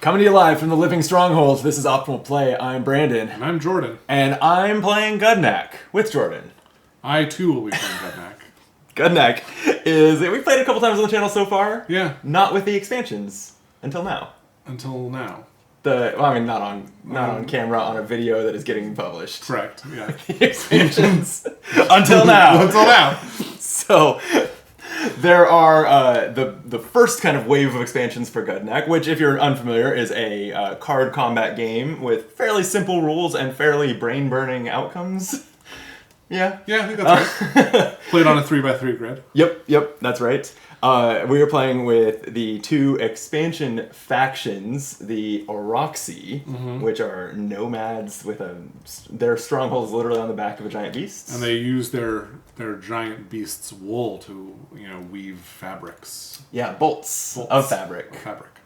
Coming to you live from the Living Strongholds, this is Optimal Play. I'm Brandon. And I'm Jordan. And I'm playing Gudnak with Jordan. I, too, will be playing Gudnak. Gudnak is... We've played a couple times on the channel so far. Yeah. Not with the expansions. Until now. Until now. Not on camera, on a video that is getting published. Correct, yeah. The expansions. Until now. Until now. So... There are the first kind of wave of expansions for Gudnak, which, if you're unfamiliar, is a card combat game with fairly simple rules and fairly brain-burning outcomes. Yeah? Yeah, I think that's right. Played on a 3x3 grid. Yep, that's right. We are playing with the two expansion factions, the Auroxi, which are nomads with their strongholds literally on the back of a giant beast. And they use their giant beast's wool to, weave fabrics. Yeah, bolts of fabric.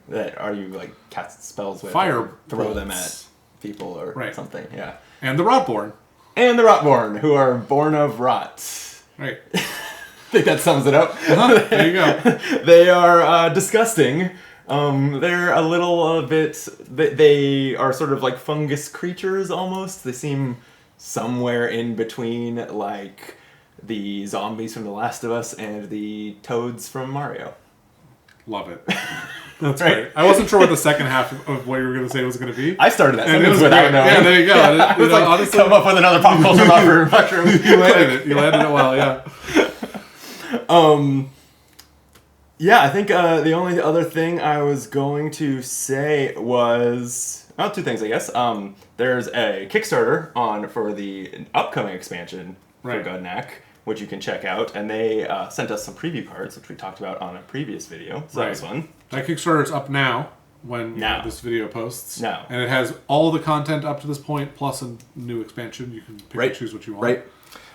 That are you cast spells with? Fire throw bolts. them at people or something, yeah. And the Rotborn. And the Rotborn, who are born of rot. Right. I think that sums it up. There you go. They are disgusting. They're a little bit... They are sort of like fungus creatures, almost. They seem somewhere in between, the zombies from The Last of Us and the toads from Mario. Love it. That's right. I wasn't sure what the second half of what you were going to say was going to be. I started that sentence without knowing. Yeah, there you go. I was honestly, come up with another pop culture mushroom. You landed it. You landed it well, yeah. Yeah, I think the only other thing I was going to say was... Well, two things, I guess. There's a Kickstarter for the upcoming expansion for Gudnak, which you can check out, and they sent us some preview cards, which we talked about on a previous video, so that was fun. That Kickstarter's up now, when this video posts. Now. And it has all the content up to this point, plus a new expansion. You can pick and choose what you want.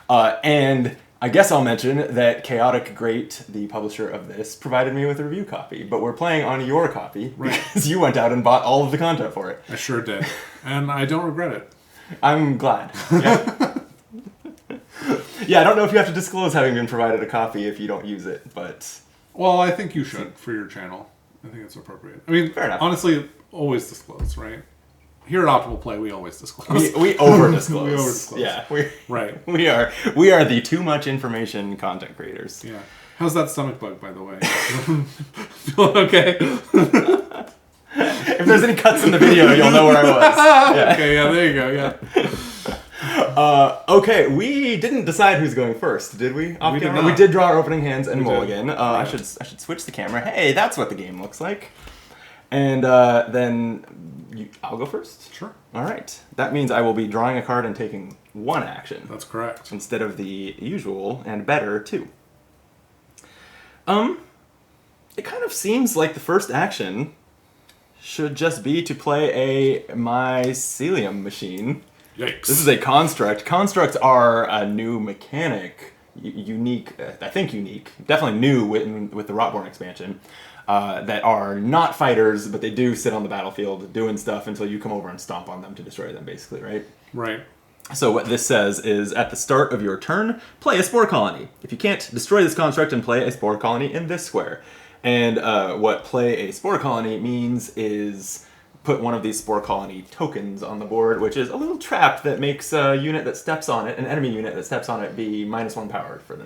Right. And I guess I'll mention that Chaotic Great, the publisher of this, provided me with a review copy, but we're playing on your copy, because you went out and bought all of the content for it. I sure did. And I don't regret it. I'm glad. Yeah. Yeah, I don't know if you have to disclose having been provided a copy if you don't use it, but... Well, I think you should for your channel. I think it's appropriate. I mean, fair enough. Honestly, always disclose, right? Here at Optimal Play, we always disclose. We over-disclose. We over-disclose. Yeah. Right. We are the too much information content creators. Yeah. How's that stomach bug, by the way? Feeling okay? If there's any cuts in the video, you'll know where I was. Yeah. Okay, yeah, there you go, yeah. Okay, we didn't decide who's going first, did we? We did not. We did draw our opening hands and mulligan. Right. I should switch the camera. Hey, that's what the game looks like. And then I'll go first? Sure. All right. That means I will be drawing a card and taking one action. That's correct. Instead of the usual and better two. It kind of seems like the first action should just be to play a mycelium machine. Yikes. This is a construct. Constructs are a new mechanic, unique, definitely new with the Rotborn expansion, that are not fighters, but they do sit on the battlefield doing stuff until you come over and stomp on them to destroy them, basically, right? Right. So what this says is, at the start of your turn, play a spore colony. If you can't destroy this construct, and play a spore colony in this square. And what play a spore colony means is... put one of these spore colony tokens on the board, which is a little trap that makes a unit that steps on it, an enemy unit that steps on it, be -1 powered for the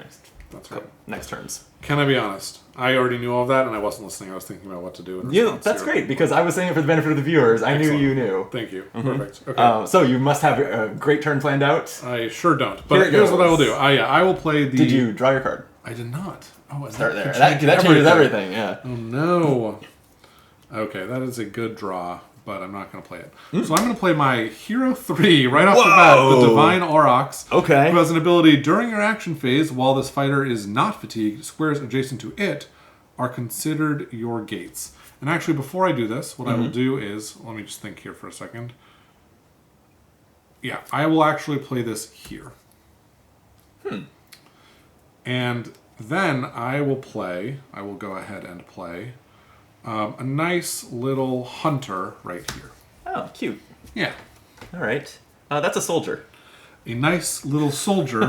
next turns. Can I be honest? I already knew all of that, and I wasn't listening. I was thinking about what to do. Yeah, that's great, because I was saying it for the benefit of the viewers. I knew you knew. Thank you. Perfect. Okay. So you must have a great turn planned out. I sure don't. But here's what I will do. I will play the... Did you draw your card? I did not. Oh, start there. That changes everything, yeah. Oh, no. Okay, that is a good draw, but I'm not going to play it. So I'm going to play my Hero 3 right off the bat, the Divine Aurox. Okay. Who has an ability during your action phase, while this fighter is not fatigued, squares adjacent to it are considered your gates. And actually, before I do this, what I will do is, let me just think here for a second. Yeah, I will actually play this here. And then I will go ahead and play a nice little hunter right here. Oh, cute. Yeah. All right. That's a soldier. a nice little soldier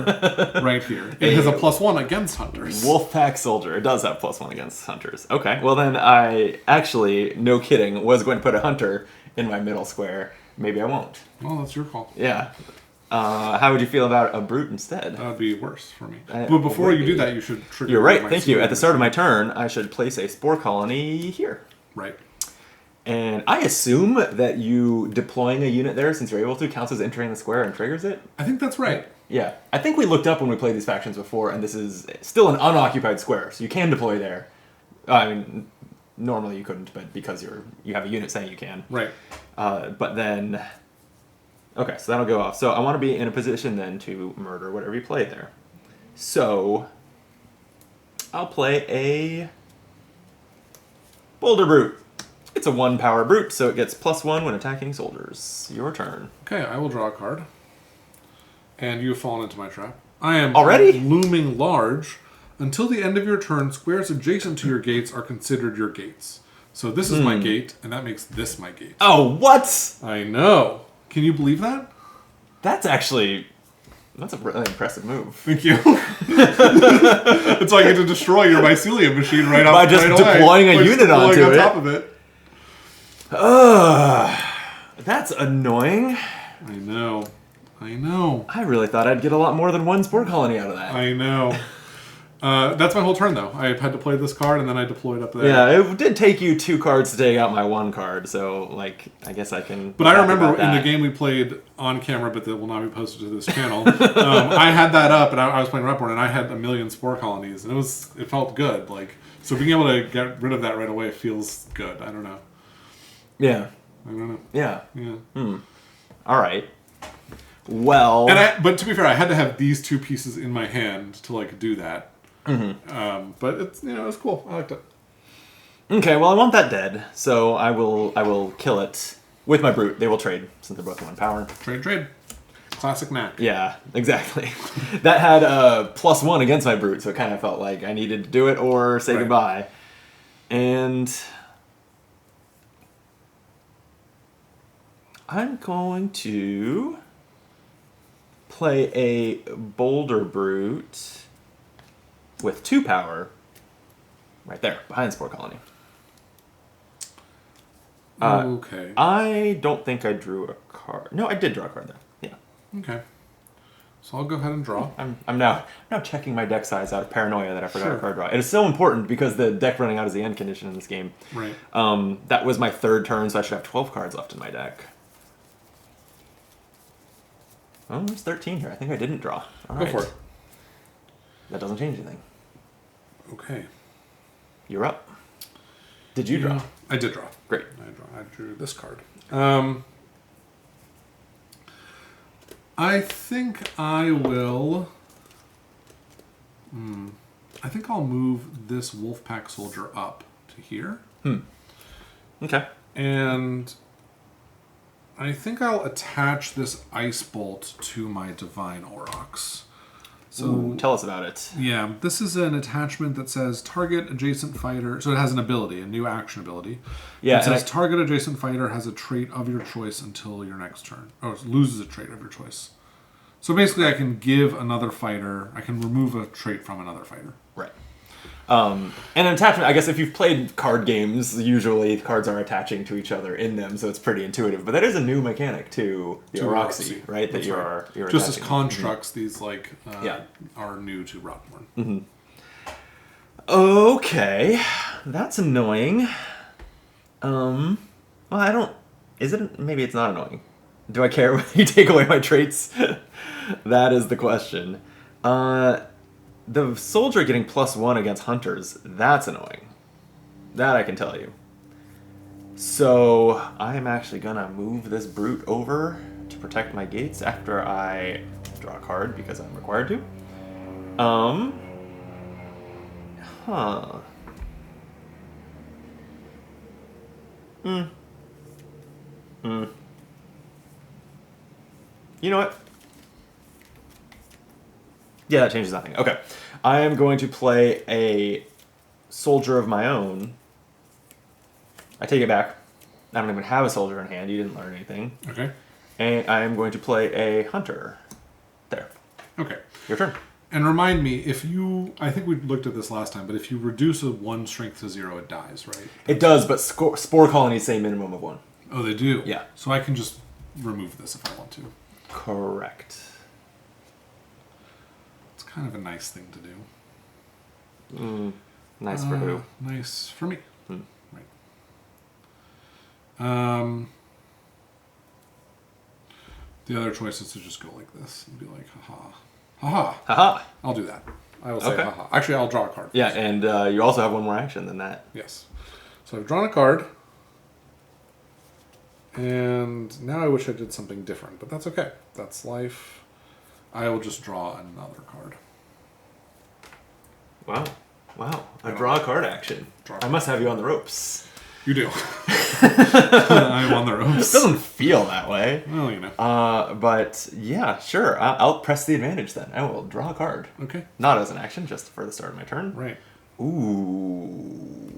right here. It has a +1 against hunters. Wolfpack soldier. It does have +1 against hunters. Okay. Well, then I actually, no kidding, was going to put a hunter in my middle square. Maybe I won't. Well, that's your call. Yeah. How would you feel about a brute instead? That would be worse for me. But before you do that, you should trigger. You're right. Thank you. At the start of my turn, I should place a spore colony here. Right. And I assume that you deploying a unit there, since you're able to, counts as entering the square and triggers it? I think that's right. Yeah. I think we looked up when we played these factions before, and this is still an unoccupied square, so you can deploy there. I mean, normally you couldn't, but because you have a unit saying you can. Right. But then... Okay, so that'll go off. So I want to be in a position then to murder whatever you play there. So I'll play a Boulder Brute. It's a 1-power brute, so it gets +1 when attacking soldiers. Your turn. Okay, I will draw a card. And you have fallen into my trap. I am already looming large. Until the end of your turn, squares adjacent to your gates are considered your gates. So this is my gate, and that makes this my gate. Oh, what? I know. Can you believe that? That's a really impressive move. Thank you. That's why I get to destroy your mycelium machine right by just deploying a unit onto on it. top of it. That's annoying. I know. I really thought I'd get a lot more than one spore colony out of that. I know. That's my whole turn, though. I had to play this card, and then I deployed up there. Yeah, it did take you 2 cards to take out my 1 card, so, like, I guess I can... But I remember in the game we played on camera, but that will not be posted to this channel, I had that up, and I was playing Rotborn, and I had 1 million spore colonies, and it felt good. Like, so being able to get rid of that right away feels good. I don't know. Yeah. I don't know. Yeah. Yeah. All right. Well... But to be fair, I had to have these 2 pieces in my hand to, like, do that. Mm-hmm. But it's it's cool. I liked it. Okay, well I want that dead, so I will kill it with my brute. They will trade since they're both 1 power. Trade. Classic Knack. Yeah, exactly. That had a +1 against my brute, so it kind of felt like I needed to do it or say goodbye. And I'm going to play a Boulder Brute with 2 power right there, behind Spore Colony. Okay. I don't think I drew a card. No, I did draw a card there. Yeah. Okay. So I'll go ahead and draw. I'm now checking my deck size out of paranoia that I forgot a card draw. It is so important because the deck running out is the end condition in this game. Right. That was my 3rd turn, so I should have 12 cards left in my deck. Oh, there's 13 here. I think I didn't draw. All right. Go for it. That doesn't change anything. Okay. You're up. Did you draw? I did draw. Great. I drew this card. I think I will... I think I'll move this Wolfpack soldier up to here. Okay. And I think I'll attach this Ice Bolt to my Divine Aurox. So Ooh, tell us about it. Yeah, this is an attachment that says target adjacent fighter. So it has an ability, a new action ability. Yeah, it says target adjacent fighter has a trait of your choice until your next turn. Oh, it loses a trait of your choice. So basically, I can give another fighter. I can remove a trait from another fighter. Right. And an attachment, I guess if you've played card games, usually cards are attaching to each other in them, so it's pretty intuitive. But that is a new mechanic to the Auroxi, right? That you're just as constructs, these are new to Rotborn. Okay, that's annoying. Well, I don't. Is it? Maybe it's not annoying. Do I care when you take away my traits? That is the question. The soldier getting +1 against hunters, that's annoying. That I can tell you. So I am actually gonna move this brute over to protect my gates after I draw a card because I'm required to. You know what? Yeah, that changes nothing. Okay. I am going to play a soldier of my own. I take it back. I don't even have a soldier in hand. You didn't learn anything. Okay. And I am going to play a hunter. Okay. Your turn. And remind me, I think we looked at this last time, but if you reduce a 1 strength to 0, it dies, right? It does, but spore colonies say minimum of 1. Oh, they do? Yeah. So I can just remove this if I want to. Correct. It's kind of a nice thing to do. Nice for who? Nice for me. Right. The other choice is to just go like this and be like, haha. Haha. Haha. I'll do that. I will say Okay. haha. Actually, I'll draw a card. Yeah, and you also have one more action than that. Yes. So I've drawn a card. And now I wish I did something different, but that's okay. That's life. I will just draw another card. Wow. A draw a card action. I must have you on the ropes. You do. I'm on the ropes. It doesn't feel that way. Well, you know. But yeah, sure. I'll press the advantage then. I will draw a card. Okay. Not as an action, just for the start of my turn. Right. Ooh.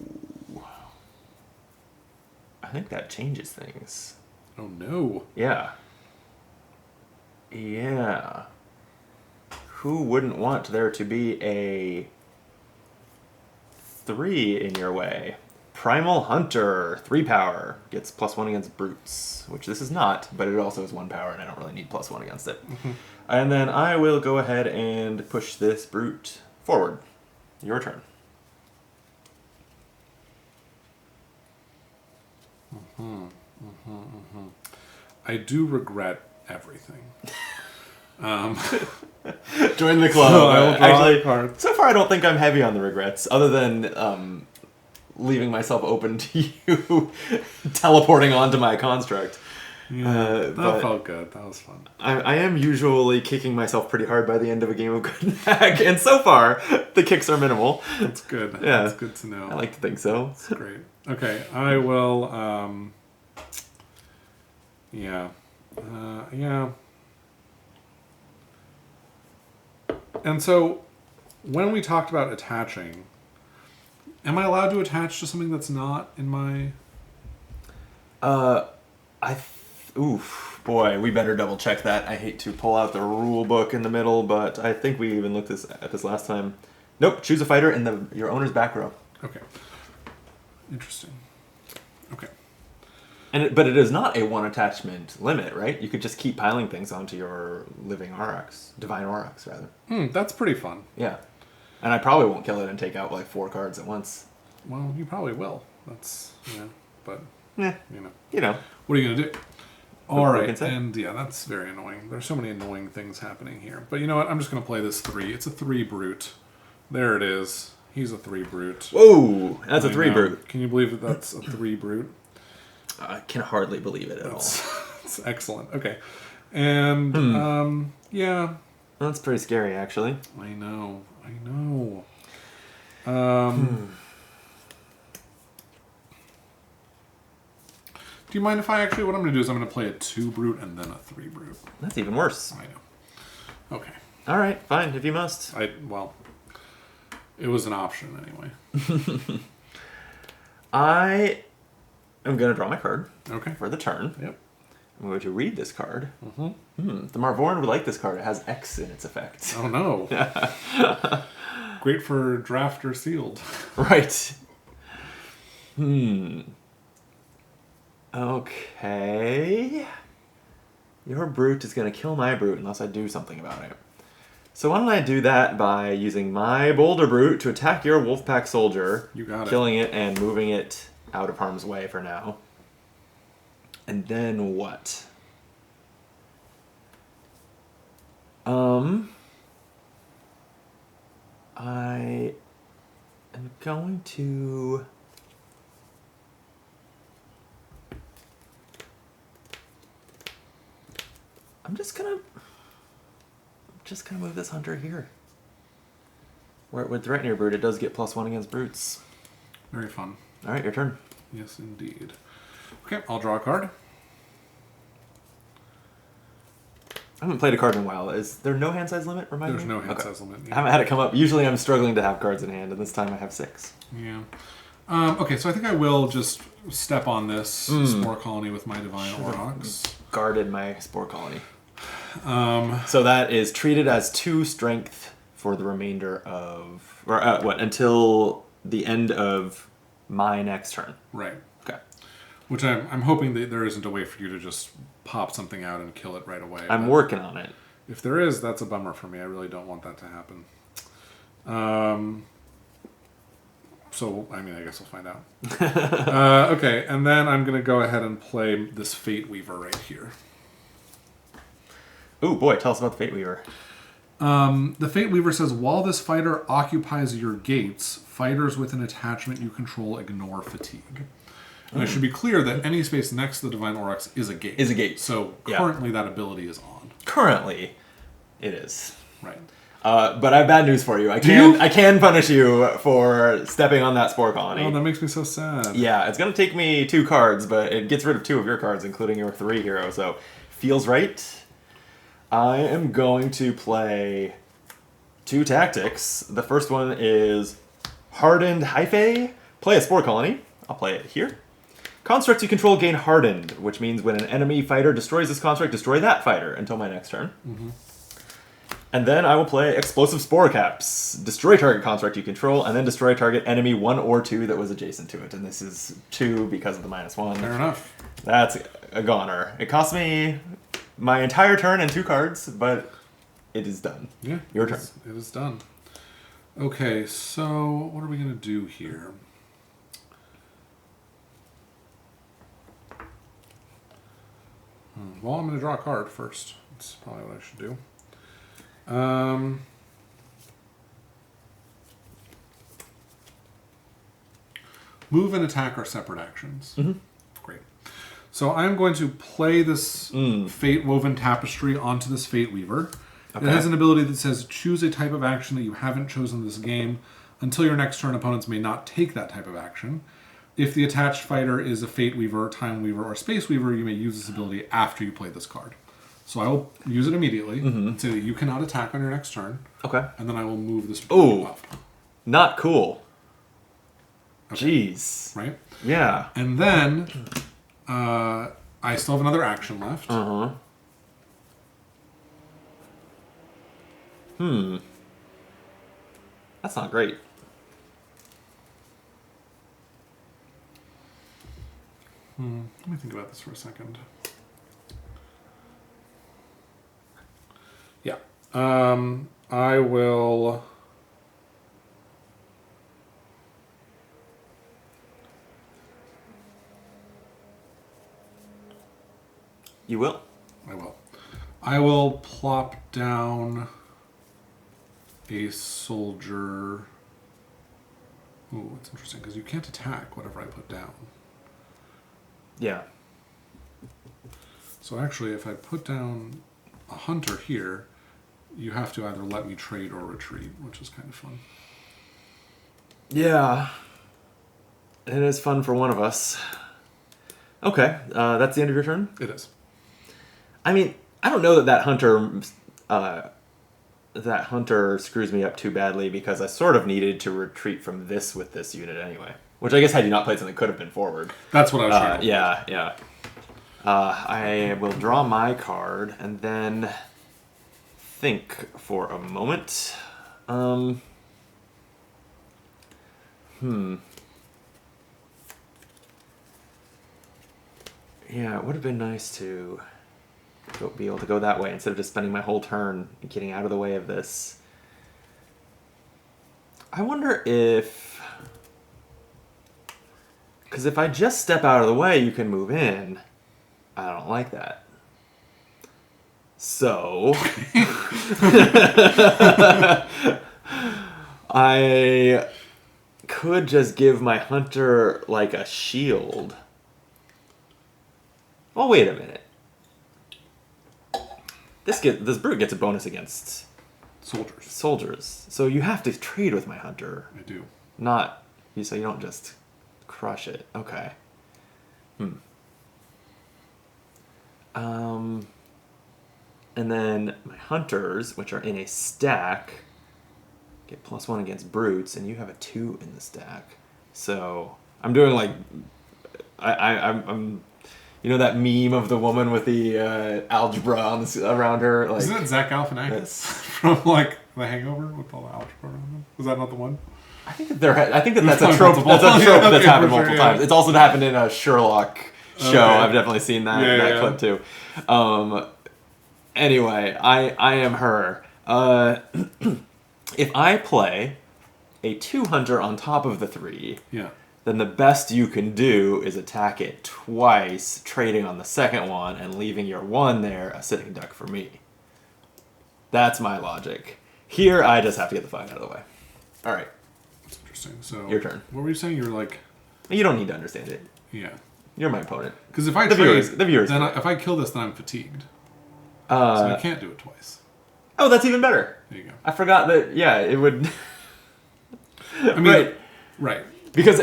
I think that changes things. Oh, no. Yeah. Who wouldn't want there to be a 3 in your way? Primal Hunter, 3 power, gets +1 against brutes, which this is not, but it also is 1 power, and I don't really need +1 against it. And then I will go ahead and push this brute forward. Your turn. I do regret everything. Join the club. So I will draw Actually, a card. so far I don't think I'm heavy on the regrets, other than leaving myself open to you teleporting onto my construct. Yeah, that felt good. That was fun. I am usually kicking myself pretty hard by the end of a game of Gudnak, and so far the kicks are minimal. That's good. Yeah. That's good to know. I like to think so. That's great. Okay, I will. Yeah. And so, when we talked about attaching, am I allowed to attach to something that's not in my... Oof, boy, we better double check that. I hate to pull out the rule book in the middle, but I think we even looked at this last time. Nope, choose a fighter in your owner's back row. Okay. Interesting. Okay. But it is not a 1 attachment limit, right? You could just keep piling things onto your living Aurox, divine Aurox, rather. That's pretty fun. Yeah, and I probably won't kill it and take out like 4 cards at once. Well, you probably will. That's, but, Yeah, you know. What are you going to do? What All can I right, say? and yeah, that's very annoying. There's so many annoying things happening here. But you know what? I'm just going to play this 3. It's a 3 brute. There it is. He's a 3 brute. Whoa, that's a 3 know. brute. Can you believe that that's a 3 brute? I can hardly believe it at all. It's excellent. Okay. And, yeah. That's pretty scary, actually. I know. Do you mind if what I'm going to do is I'm going to play a 2 brute and then a 3 brute. That's even worse. I know. Okay. All right, fine, if you must. Well, it was an option anyway. I am going to draw my card Okay. for the turn. Yep. I'm going to read this card. The Marvorn would like this card. It has X in its effect. Oh, no. Great for draft or sealed. Right. Okay. Your brute is going to kill my brute unless I do something about it. So why don't I do that by using my Boulder Brute to attack your Wolfpack Soldier. You got it. Killing it and moving it out of harm's way for now. And then what? I am going to... I'm just gonna move this hunter here. Where it would threaten your brute, it does get +1 against brutes. Very fun. All right, your turn. Yes, indeed. Okay, I'll draw a card. I haven't played a card in a while. Is there no hand size limit? Remind There's me? no hand Okay. size limit. I haven't had it come up. Usually I'm struggling to have cards in hand, and this time I have 6. Yeah. Okay, so I think I will just step on this spore colony with my divine Aurox. Guarded my spore colony. So that is treated as 2 strength for the remainder of... Or until the end of my next turn. Right. Okay. Which I'm hoping that there isn't a way for you to just pop something out and kill it right away. I'm working on it. If there is, that's a bummer for me. I really don't want that to happen. So, I mean, I guess we'll find out. Okay, and then I'm going to go ahead and play this Fate Weaver right here. Ooh, boy, tell us about the Fate Weaver. The Fate Weaver says, while this fighter occupies your gates, fighters with an attachment you control ignore fatigue. And it should be clear that any space next to the Divine Aurox is a gate. Is a gate. So currently that ability is on. Currently, it is. Right. But I have bad news for you. I can punish you for stepping on that spore colony. Oh, that makes me so sad. Yeah, it's going to take me 2 cards, but it gets rid of 2 of your cards, including your 3 hero, so feels right. I am going to play 2 tactics. The first one is Hardened Hyphae. Play a spore colony. I'll play it here. Constructs you control gain Hardened, which means when an enemy fighter destroys this construct, destroy that fighter until my next turn. Mm-hmm. And then I will play Explosive Spore Caps. Destroy target construct you control, and then destroy target enemy 1 or 2 that was adjacent to it. And this is 2 because of the -1. Fair enough. That's a goner. It cost me my entire turn and 2 cards, but it is done. Yeah. Your turn. It is done. Okay, so what are we going to do here? Well, I'm going to draw a card first. That's probably what I should do. Move and attack are separate actions. Mm-hmm. Great. So I'm going to play this Fate Woven Tapestry onto this Fate Weaver. Okay. It has an ability that says, choose a type of action that you haven't chosen this game. Until your next turn, opponents may not take that type of action. If the attached fighter is a Fate Weaver, Time Weaver, or Space Weaver, you may use this ability after you play this card. So I will use it immediately and say that you cannot attack on your next turn. Okay. And then I will move this up. Not cool. Okay. Jeez. Right? Yeah. And then I still have another action left. Uh-huh. That's not great. Let me think about this for a second. Yeah. I will... You will? I will. I will plop down a soldier... Ooh, it's interesting, because you can't attack whatever I put down. Yeah. So actually, if I put down a hunter here, you have to either let me trade or retreat, which is kind of fun. Yeah. It is fun for one of us. Okay, that's the end of your turn? It is. I mean, I don't know that hunter screws me up too badly because I sort of needed to retreat from this with this unit anyway. Which I guess had you not played something could have been forward. That's what I was trying to do. Yeah. I will draw my card and then think for a moment. Yeah, it would have been nice to be able to go that way instead of just spending my whole turn getting out of the way of this. I wonder if... Because if I just step out of the way, you can move in. I don't like that. So... I could just give my hunter, like, a shield. Oh, wait a minute. This brute gets a bonus against... Soldiers. So you have to trade with my hunter. I do. So you don't just... crush it. Okay. And then my hunters, which are in a stack, get +1 against brutes, and you have a 2 in the stack. So I'm doing like I'm You know that meme of the woman with the algebra around her? Like, Isn't it Zach Galifianakis from like The Hangover with all the algebra around him? Was that not the one? I think that's a trope. That's a trope that's happened multiple times. It's also happened in a Sherlock show. Okay. I've definitely seen that clip too. Anyway, I am her. If I play a 2 hunter on top of the 3, then the best you can do is attack it twice, trading on the second one and leaving your 1 there, a sitting duck for me. That's my logic. Here, I just have to get the 5 out of the way. All right. That's interesting. So your turn. What were you saying? You were like... You don't need to understand it. Yeah. You're my opponent. Because if I the viewers, then if I kill this, then I'm fatigued. So I can't do it twice. Oh, that's even better. There you go. I forgot that, it would... I mean, right. Because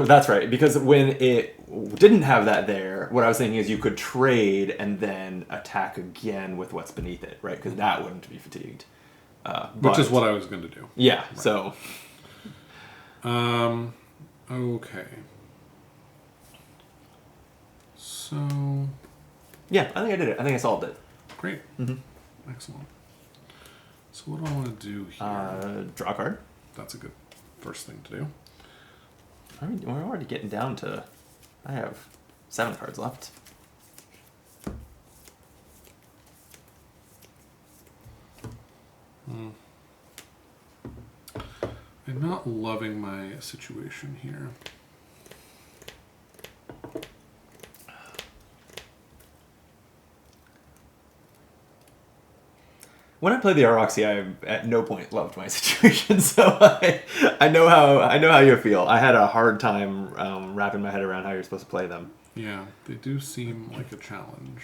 that's right. Because when it didn't have that there, what I was thinking is you could trade and then attack again with what's beneath it, right? Because that wouldn't be fatigued. Which is what I was going to do. Yeah, right. So... okay. So... Yeah, I think I did it. I think I solved it. Great. Mm-hmm. Excellent. So what do I want to do here? Draw a card. That's a good first thing to do. I mean, we're already getting down to... I have 7 cards left. I'm not loving my situation here. When I played the Auroxi, I at no point loved my situation, so I know how you feel. I had a hard time wrapping my head around how you're supposed to play them. Yeah, they do seem like a challenge.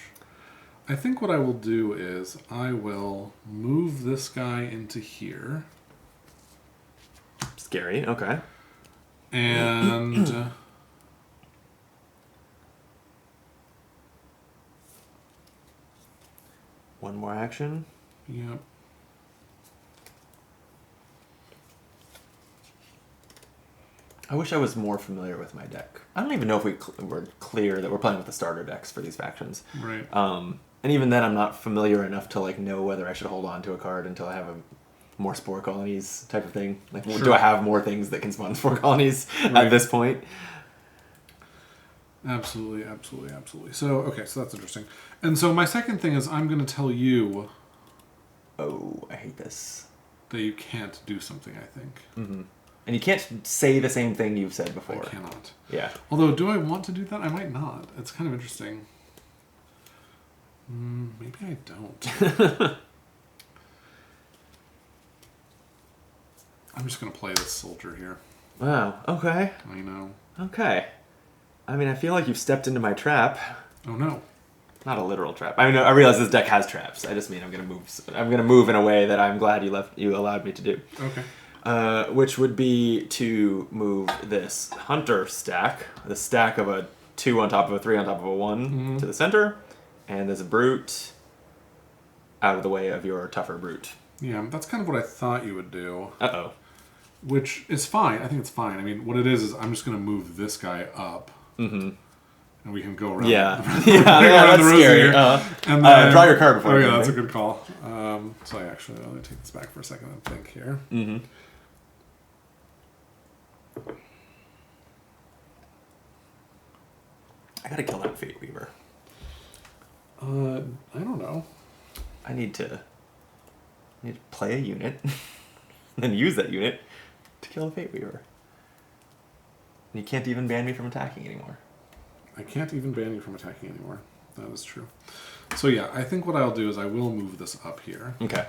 I think what I will do is I will move this guy into here. Scary, okay. And... one more action. Yep. I wish I was more familiar with my deck. I don't even know if we're clear that we're playing with the starter decks for these factions. Right. And even then, I'm not familiar enough to know whether I should hold on to a card until I have a more spore colonies type of thing. Sure. Do I have more things that can spawn spore colonies at this point? Absolutely. So that's interesting. And so my second thing is I'm going to tell you... Oh, I hate this. That you can't do something, I think. Mm-hmm. And you can't say the same thing you've said before. I cannot. Yeah. Although, do I want to do that? I might not. It's kind of interesting. Maybe I don't. I'm just going to play this soldier here. Wow, okay. I know. Okay. I mean, I feel like you've stepped into my trap. Oh, no. Not a literal trap. I mean, I realize this deck has traps. I just mean I'm gonna move in a way that I'm glad you allowed me to do. Okay. Which would be to move this hunter stack, the stack of a 2 on top of a 3 on top of a 1 to the center, and this brute out of the way of your tougher brute. Yeah, that's kind of what I thought you would do. Uh-oh. Which is fine. I think it's fine. I mean, what it is I'm just going to move this guy up. Mm-hmm. And we can go around. Yeah, that's scary. And then, draw your card before. Oh yeah, that's a good call. So I actually, let me take this back for a second and think here. Mm-hmm. I gotta kill that Fate Weaver. I don't know. I need to play a unit, then use that unit to kill a Fate Weaver. And you can't even ban me from attacking anymore. I can't even ban you from attacking anymore. That is true. So yeah, I think what I'll do is I will move this up here. Okay.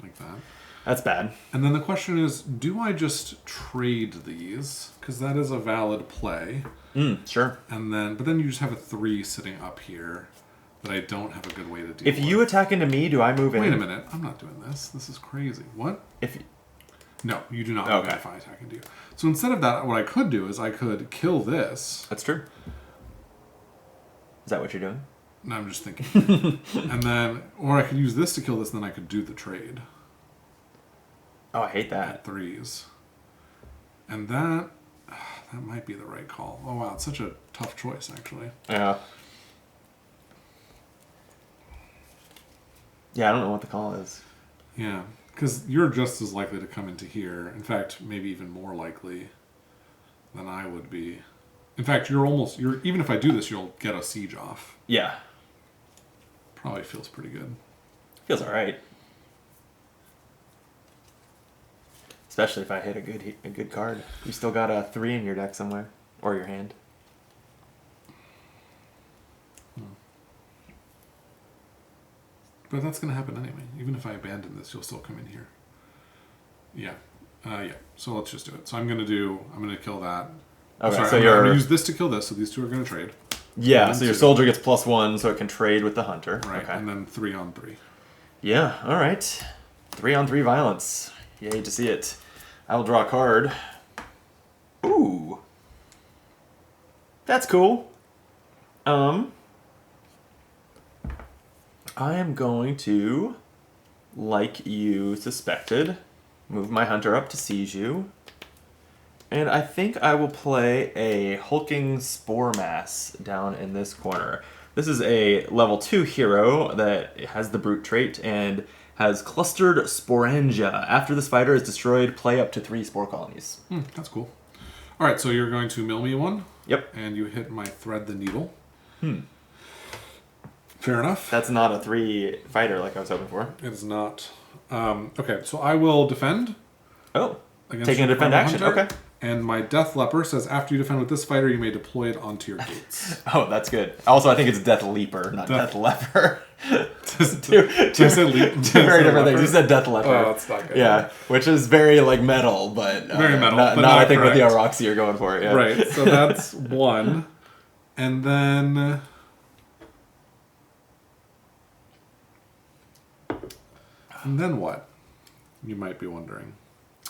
Like that. That's bad. And then the question is, do I just trade these? Because that is a valid play. Sure. But then you just have a 3 sitting up here that I don't have a good way to deal with. If you attack into me, do I move in? Wait a minute. I'm not doing this. This is crazy. What? No, you do not move in if I attack into you. So instead of that, what I could do is I could kill this. That's true. Is that what you're doing? No, I'm just thinking. Or I could use this to kill this, and then I could do the trade. Oh, I hate that. At 3s. And that might be the right call. Oh, wow, it's such a tough choice, actually. Yeah. Yeah, I don't know what the call is. Yeah, because you're just as likely to come into here. In fact, maybe even more likely than I would be. In fact, you're even if I do this, you'll get a siege off. Yeah. Probably feels pretty good. Feels alright. Especially if I hit a good card. You still got a 3 in your deck somewhere. Or your hand. But that's going to happen anyway. Even if I abandon this, you'll still come in here. Yeah. Yeah. So let's just do it. So I'm going to kill that. Okay, Sorry, so I'm you're... going to use this to kill this, so these two are going to trade. Yeah, so your soldier gets +1, so it can trade with the hunter. Right, okay. and then 3 on 3. Yeah, alright. 3 on 3 violence. Yay to see it. I will draw a card. Ooh. That's cool. I am going to, like you suspected, move my hunter up to siege you. And I think I will play a hulking spore mass down in this corner. This is a level 2 hero that has the brute trait and has clustered sporangia. After this fighter is destroyed, play up to 3 spore colonies. That's cool. All right, so you're going to mill me one. Yep. And you hit my thread the needle. Fair enough. That's not a 3 fighter like I was hoping for. It is not. Okay, so I will defend. Oh. Against Taking a your defend action. hunter. Okay. And my Death Leper says after you defend with this fighter, you may deploy it onto your gates. Oh, that's good. Also, I think it's Death Leaper, not Death Leper. Two very different things. You said Death Leper. Oh, that's not good. Yeah, which is very like metal, but very metal. Not, but not I think correct. with the Auroxi you're going for it. Yeah. Right. So that's 1, and then what? You might be wondering.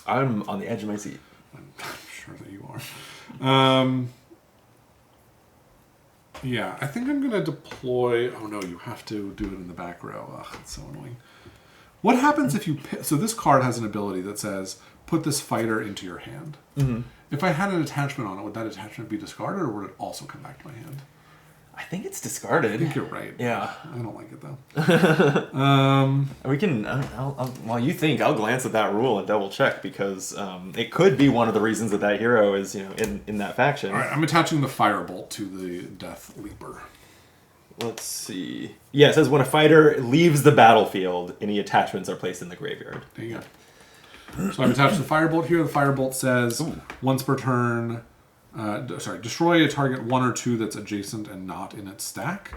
I'm on the edge of my seat. I'm sure that you are. Yeah, I think I'm going to deploy... Oh, no, you have to do it in the back row. Ugh, it's so annoying. What happens if you... So this card has an ability that says, put this fighter into your hand. Mm-hmm. If I had an attachment on it, would that attachment be discarded, or would it also come back to my hand? I think it's discarded. I think you're right. Yeah. I don't like it, though. We can... while you think, I'll glance at that rule and double check, because it could be one of the reasons that hero is, in that faction. All right, I'm attaching the Firebolt to the Death Leaper. Let's see. Yeah, it says when a fighter leaves the battlefield, any attachments are placed in the graveyard. There you go. So I've attached the Firebolt here. The Firebolt says, once per turn... destroy a target 1 or 2 that's adjacent and not in its stack.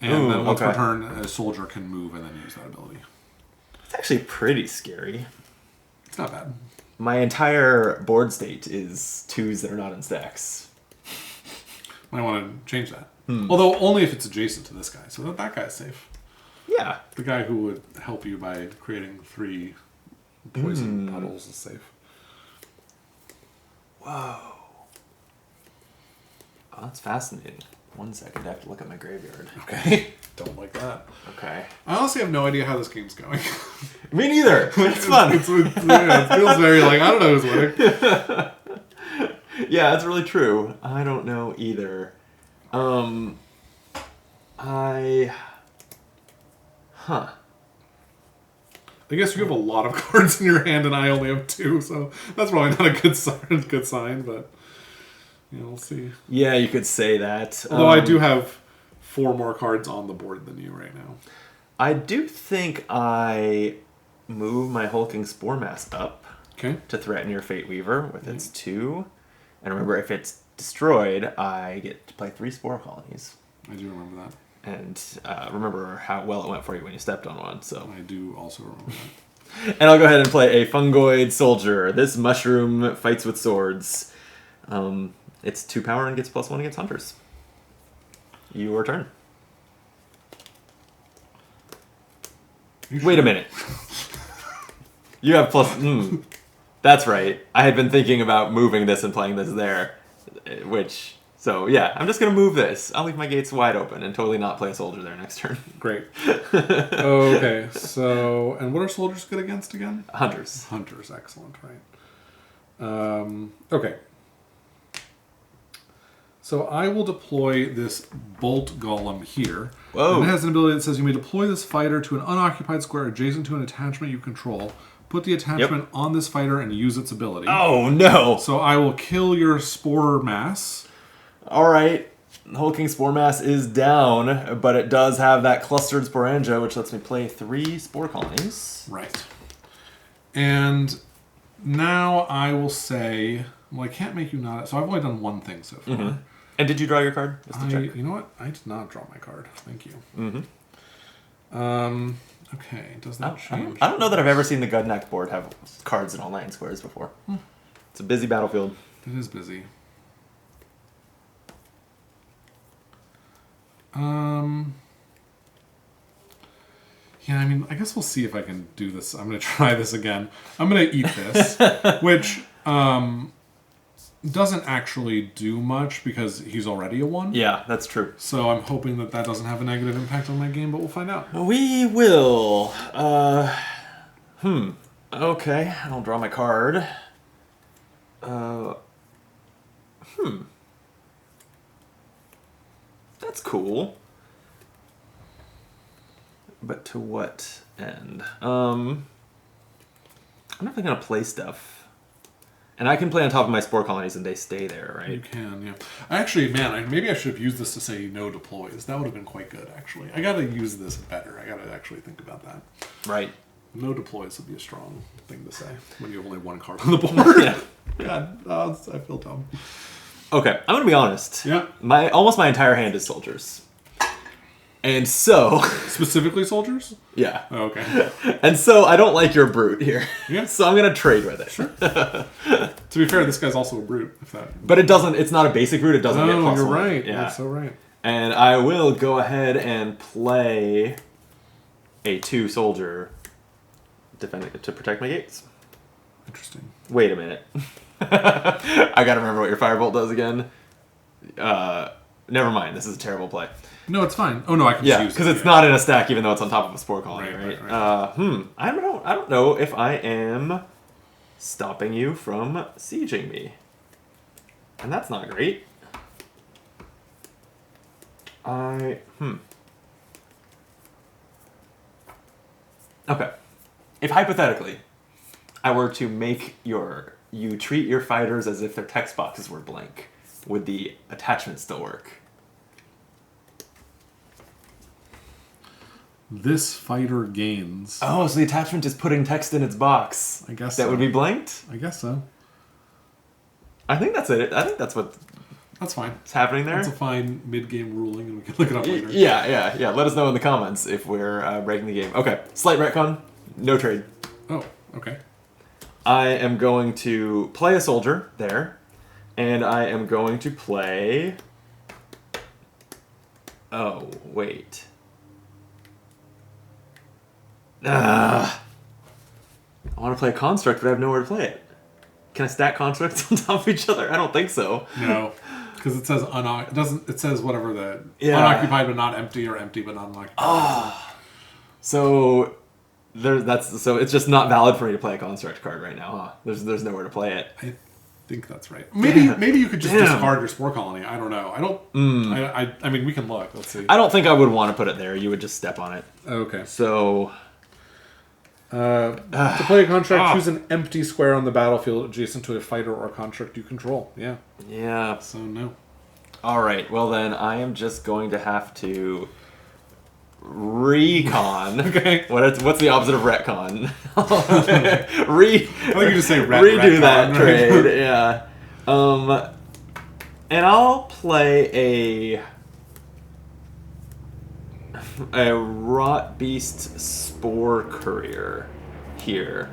And then once per turn, a soldier can move and then use that ability. It's actually pretty scary. It's not bad. My entire board state is 2s that are not in stacks. Might want to change that. Although only if it's adjacent to this guy. So that guy's safe. Yeah. The guy who would help you by creating 3 poison puddles is safe. Whoa. Oh, that's fascinating. 1 second, I have to look at my graveyard. Okay. Don't like that. Okay. I honestly have no idea how this game's going. Me neither. It's fun. It feels very like, I don't know who's winning. Yeah, that's really true. I don't know either. I guess you have a lot of cards in your hand and I only have 2, so that's probably not a good sign, but we'll see. Yeah, you could say that. Although I do have 4 more cards on the board than you right now. I do think I move my Hulking Spore Mass up to threaten your Fate Weaver with its 2. And remember, if it's destroyed, I get to play 3 Spore Colonies. I do remember that. And remember how well it went for you when you stepped on one. So I do also remember that. And I'll go ahead and play a Fungoid Soldier. This mushroom fights with swords. It's 2 power and gets +1 against hunters. Your turn. Wait a minute. You have that's right. I had been thinking about moving this and playing this there. So yeah, I'm just going to move this. I'll leave my gates wide open and totally not play a soldier there next turn. Great. Okay, so... And what are soldiers good against again? Hunters. So I will deploy this bolt golem here. Whoa. And it has an ability that says you may deploy this fighter to an unoccupied square adjacent to an attachment you control. Put the attachment on this fighter and use its ability. Oh, no. So I will kill your spore mass. All right. Hulking Spore Mass is down, but it does have that clustered Sporangia, which lets me play 3 Spore Colonies. Right. And now I will say... Well, I can't make you not... So I've only done one thing so far. Mm-hmm. And did you draw your card? Just to check. You know what? I did not draw my card. Thank you. Okay. Does that change? I don't know that I've ever seen the Gudnak board have cards in all 9 squares before. It's a busy battlefield. It is busy. Yeah, I mean, I guess we'll see if I can do this. I'm going to try this again. I'm going to eat this, which doesn't actually do much because he's already a 1. Yeah, that's true. So I'm hoping that that doesn't have a negative impact on my game, but we'll find out. We will. Okay, I'll draw my card. That's cool. But to what end? I'm definitely going to play stuff. And I can play on top of my Spore Colonies and they stay there, right? You can, yeah. Actually, man, maybe I should have used this to say no deploys. That would have been quite good, actually. I got to use this better. I got to actually think about that. Right. No deploys would be a strong thing to say when you have only 1 card on the board. Yeah. God, I feel dumb. Okay, I'm going to be honest. Yeah. Almost my entire hand is soldiers. And so... Specifically soldiers? Yeah. Oh, okay. And so I don't like your brute here. Yeah. So I'm going to trade with it. Sure. To be fair, this guy's also a brute. If that... But it's not a basic brute. It doesn't get plus you're 1. right. Yeah. You're so right. And I will go ahead and play a 2 soldier to protect my gates. Interesting. Wait a minute. I got to remember what your firebolt does again. Never mind. This is a terrible play. No, it's fine. Oh no, I can just use it. Because it's not in a stack, even though it's on top of a Spore Colony, right? Right. I don't know if I am stopping you from sieging me, and that's not great. Okay, if hypothetically I were to make you treat your fighters as if their text boxes were blank, would the attachment still work? This fighter gains. Oh, so the attachment is putting text in its box. I guess that would be blanked? I guess so. I think that's it. I think that's what's That's fine. happening there. That's a fine mid-game ruling, and we can look it up later. Yeah. Let us know in the comments if we're breaking the game. Okay, slight retcon. No trade. Oh, okay. I am going to play a soldier there, and I am going to play... Oh, wait. I want to play a construct, but I have nowhere to play it. Can I stack constructs on top of each other? I don't think so. No, because it says it says whatever the unoccupied but not empty, or empty but not unoccupied. So so it's just not valid for me to play a construct card right now, huh? There's nowhere to play it. I think that's right. Maybe you could just discard your Spore Colony. I don't know. I don't. I mean, we can look. Let's see. I don't think I would want to put it there. You would just step on it. Okay. So. To play a contract, choose an empty square on the battlefield adjacent to a fighter or construct you control. Yeah. Yeah. So no. All right. Well, then I am just going to have to recon. Okay. What's the opposite of retcon? I think you just say redo retcon, that right? trade. Yeah. And I'll play a Rot Beast Spore Courier here.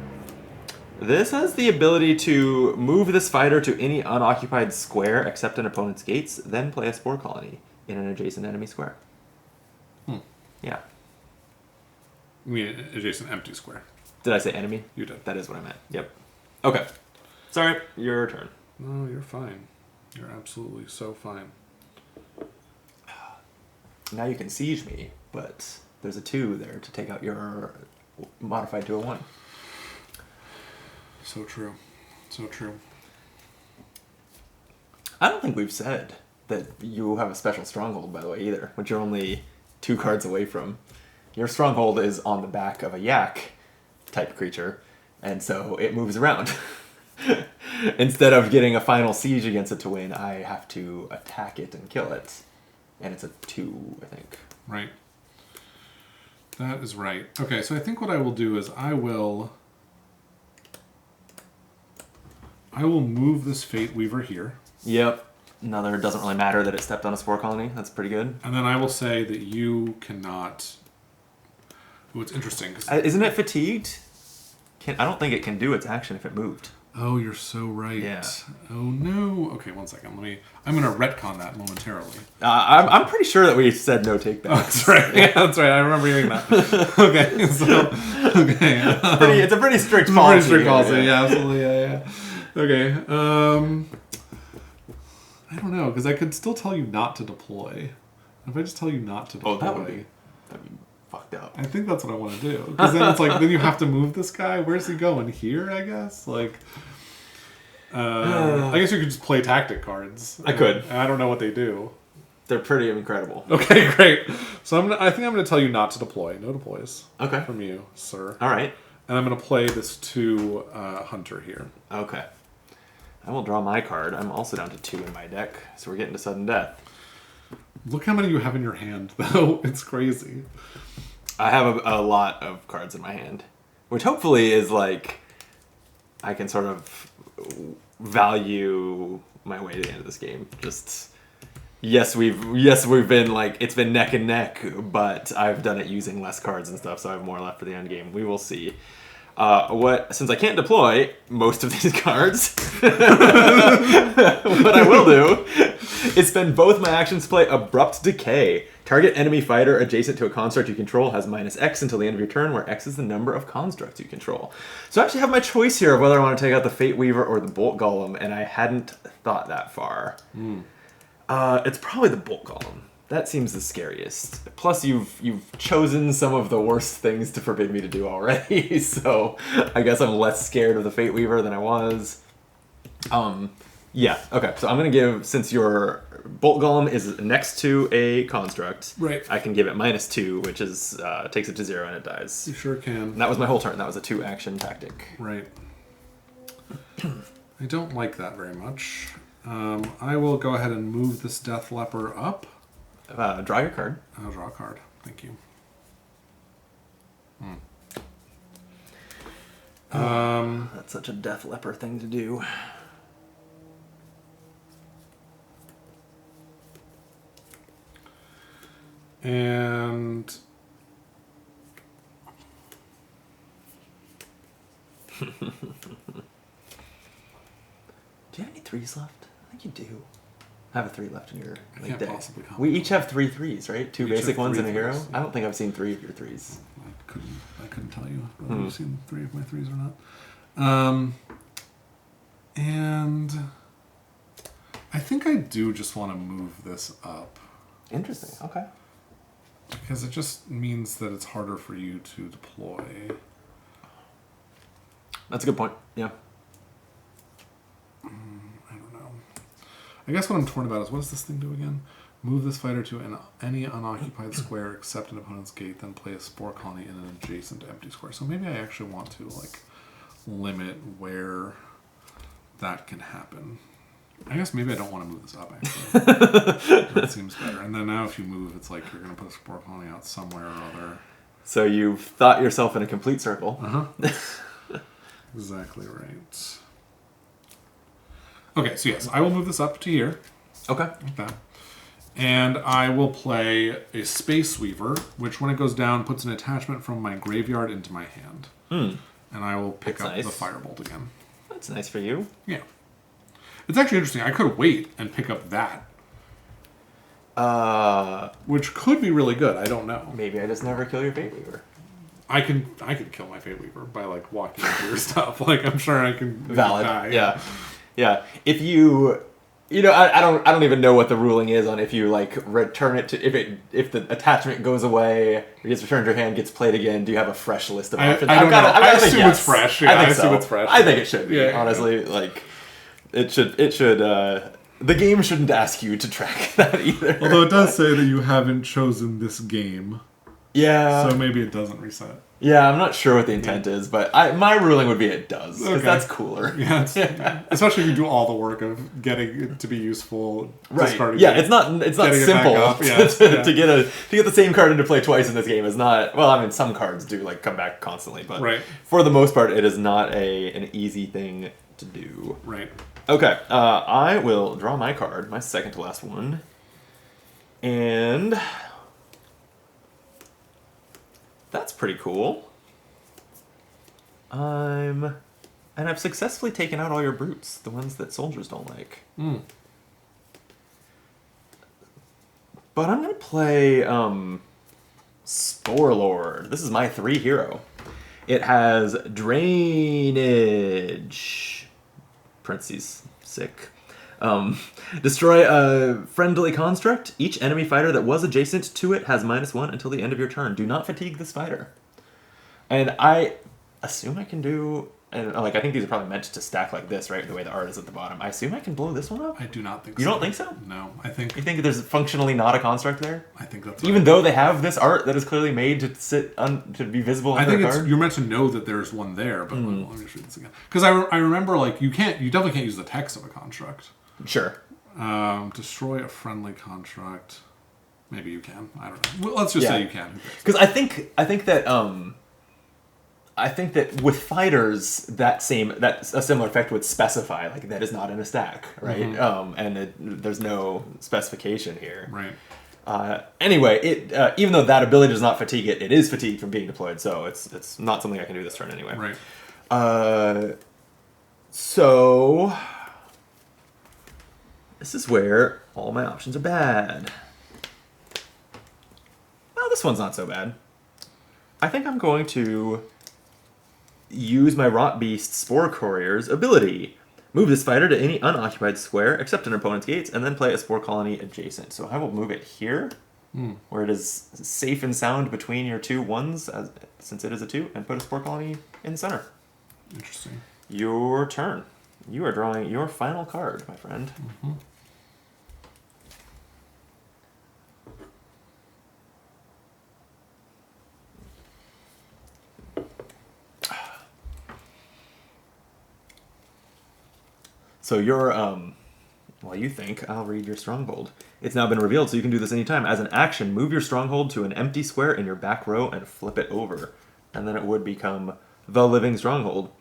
This has the ability to move this fighter to any unoccupied square except an opponent's gates, then play a Spore Colony in an adjacent enemy square. Yeah. You mean adjacent empty square? Did I say enemy? You did. That is what I meant. Yep. Okay. Sorry, your turn. No, you're fine. You're absolutely so fine. Now you can siege me, but there's a 2 there to take out your modified to a 1. So true. So true. I don't think we've said that you have a special stronghold, by the way, either, which you're only 2 cards away from. Your stronghold is on the back of a yak type creature, and so it moves around. Instead of getting a final siege against it to win, I have to attack it and kill it. And it's a 2, I think. Right. That is right. Okay, so I think what I will do is I will move this Fate Weaver here. Yep. Another, it doesn't really matter that it stepped on a spore colony. That's pretty good. And then I will say that you cannot... Oh, it's interesting. Isn't it fatigued? I don't think it can do its action if it moved. Oh, you're so right. Yeah. Oh, no. Okay, one second. I'm going to retcon that momentarily. I'm pretty sure that we said no take backs. Oh, that's right. Yeah, that's right. I remember hearing that. Okay, so... Okay. It's a pretty strict policy. Pretty strict policy, yeah, absolutely. Yeah. Okay. I don't know, because I could still tell you not to deploy. If I just tell you not to deploy... Oh, that'd be fucked up. I think that's what I want to do. Because then it's like, then you have to move this guy. Where's he going? Here, I guess? Like... I guess you could just play tactic cards. I could. I don't know what they do. They're pretty incredible. Okay, great. So I think I'm going to tell you not to deploy. No deploys. Okay. From you, sir. All right. And I'm going to play this 2 Hunter here. Okay. I will draw my card. I'm also down to 2 in my deck, so we're getting to sudden death. Look how many you have in your hand, though. It's crazy. I have a lot of cards in my hand, which hopefully is like I can sort of value my way to the end of this game. Just yes, we've been like it's been neck and neck, but I've done it using less cards and stuff, so I have more left for the end game. We will see. Since I can't deploy most of these cards, what I will do is spend both my actions to play Abrupt Decay. Target enemy fighter adjacent to a construct you control has -X until the end of your turn, where X is the number of constructs you control. So I actually have my choice here of whether I want to take out the Fate Weaver or the Bolt Golem, and I hadn't thought that far. It's probably the Bolt Golem. That seems the scariest. Plus, you've chosen some of the worst things to forbid me to do already, so I guess I'm less scared of the Fate Weaver than I was. Yeah, okay, so I'm going to give, since your Bolt Golem is next to a construct, right, I can give it -2, which is takes it to 0 and it dies. You sure can. And that was my whole turn. That was a 2-action tactic. Right. I don't like that very much. I will go ahead and move this Death Leper up. Draw your card. I'll draw a card. Thank you. That's such a Death Leper thing to do. And do you have any 3s left? I think you do. I have a 3 left in your deck. Possibly We each have 3 3s, right? 2 basic ones and a hero. Yeah. I don't think I've seen 3 of your 3s. I couldn't tell you whether you've seen 3 of my 3s or not. And I think I do just want to move this up. Interesting. Okay. Because it just means that it's harder for you to deploy. That's a good point. Yeah. I don't know. I guess what I'm torn about is, what does this thing do again? Move this fighter to any unoccupied square except an opponent's gate, then play a spore colony in an adjacent empty square. So maybe I actually want to limit where that can happen. I guess maybe I don't want to move this up, actually. That seems better. And then now if you move, it's like you're going to put a spore colony out somewhere or other. So you've thought yourself in a complete circle. Exactly right. Okay, so yes, I will move this up to here. Okay. Like that. And I will play a Space Weaver, which when it goes down, puts an attachment from my graveyard into my hand. And I will pick up the Firebolt again. That's nice for you. Yeah. It's actually interesting. I could wait and pick up that. Which could be really good. I don't know. Maybe I just never kill your Fate Weaver. I could kill my Fate Weaver by walking into your stuff. I'm sure I can. Valid. Die. Yeah. If you I don't even know what the ruling is on if you return it to if the attachment goes away or gets returned to your hand, gets played again. Do you have a fresh list of options? I assume it's fresh. Yeah, I assume it's fresh. I think it should be. Yeah, honestly, it should The game shouldn't ask you to track that either. Although it does say that you haven't chosen this game. Yeah. So maybe it doesn't reset. Yeah, I'm not sure what the intent is, but my ruling would be it does, because Okay. that's cooler. Yeah, especially if you do all the work of getting it to be useful. Right. Yeah, it's not simple to get the same card into play twice in this game is not. Well, I mean, some cards do like come back constantly, but for the most part, it is not an easy thing to do. Right. Okay, I will draw my card, my second to last one, and that's pretty cool. And I've successfully taken out all your brutes, the ones that soldiers don't like. But I'm gonna play Spore Lord. This is my 3 hero. It has drainage. Parentheses, sick. Destroy a friendly construct. Each enemy fighter that was adjacent to it has -1 until the end of your turn. Do not fatigue this fighter. And I assume I can do... And like I think these are probably meant to stack like this, right? The way the art is at the bottom. I assume I can blow this one up? I do not think You so. don't think so? No, I think... You think there's functionally not a construct there? I think that's Even though they have this art that is clearly made to to be visible I under think a it's, card? you're meant to know that there's one there, but let me just read this again. Because I remember, like, you definitely can't use the text of a construct. Sure. Destroy a friendly construct. Maybe you can. I don't know. Well, let's just say you can. Because I think that with fighters, that a similar effect would specify like that is not in a stack, right? And there's no specification here. Right. Anyway, even though that ability does not fatigue it, it is fatigued from being deployed, so it's not something I can do this turn anyway. Right. So this is where all my options are bad. Well, this one's not so bad. I think I'm going to use my Rot Beast Spore Courier's ability. Move this fighter to any unoccupied square except an opponent's gates, and then play a Spore Colony adjacent. So I will move it here, where it is safe and sound between your 2 1s, since it is a 2, and put a Spore Colony in the center. Interesting. Your turn. You are drawing your final card, my friend. So your, well, you think, I'll read your stronghold. It's now been revealed, so you can do this anytime. As an action, move your stronghold to an empty square in your back row and flip it over. And then it would become the Living Stronghold,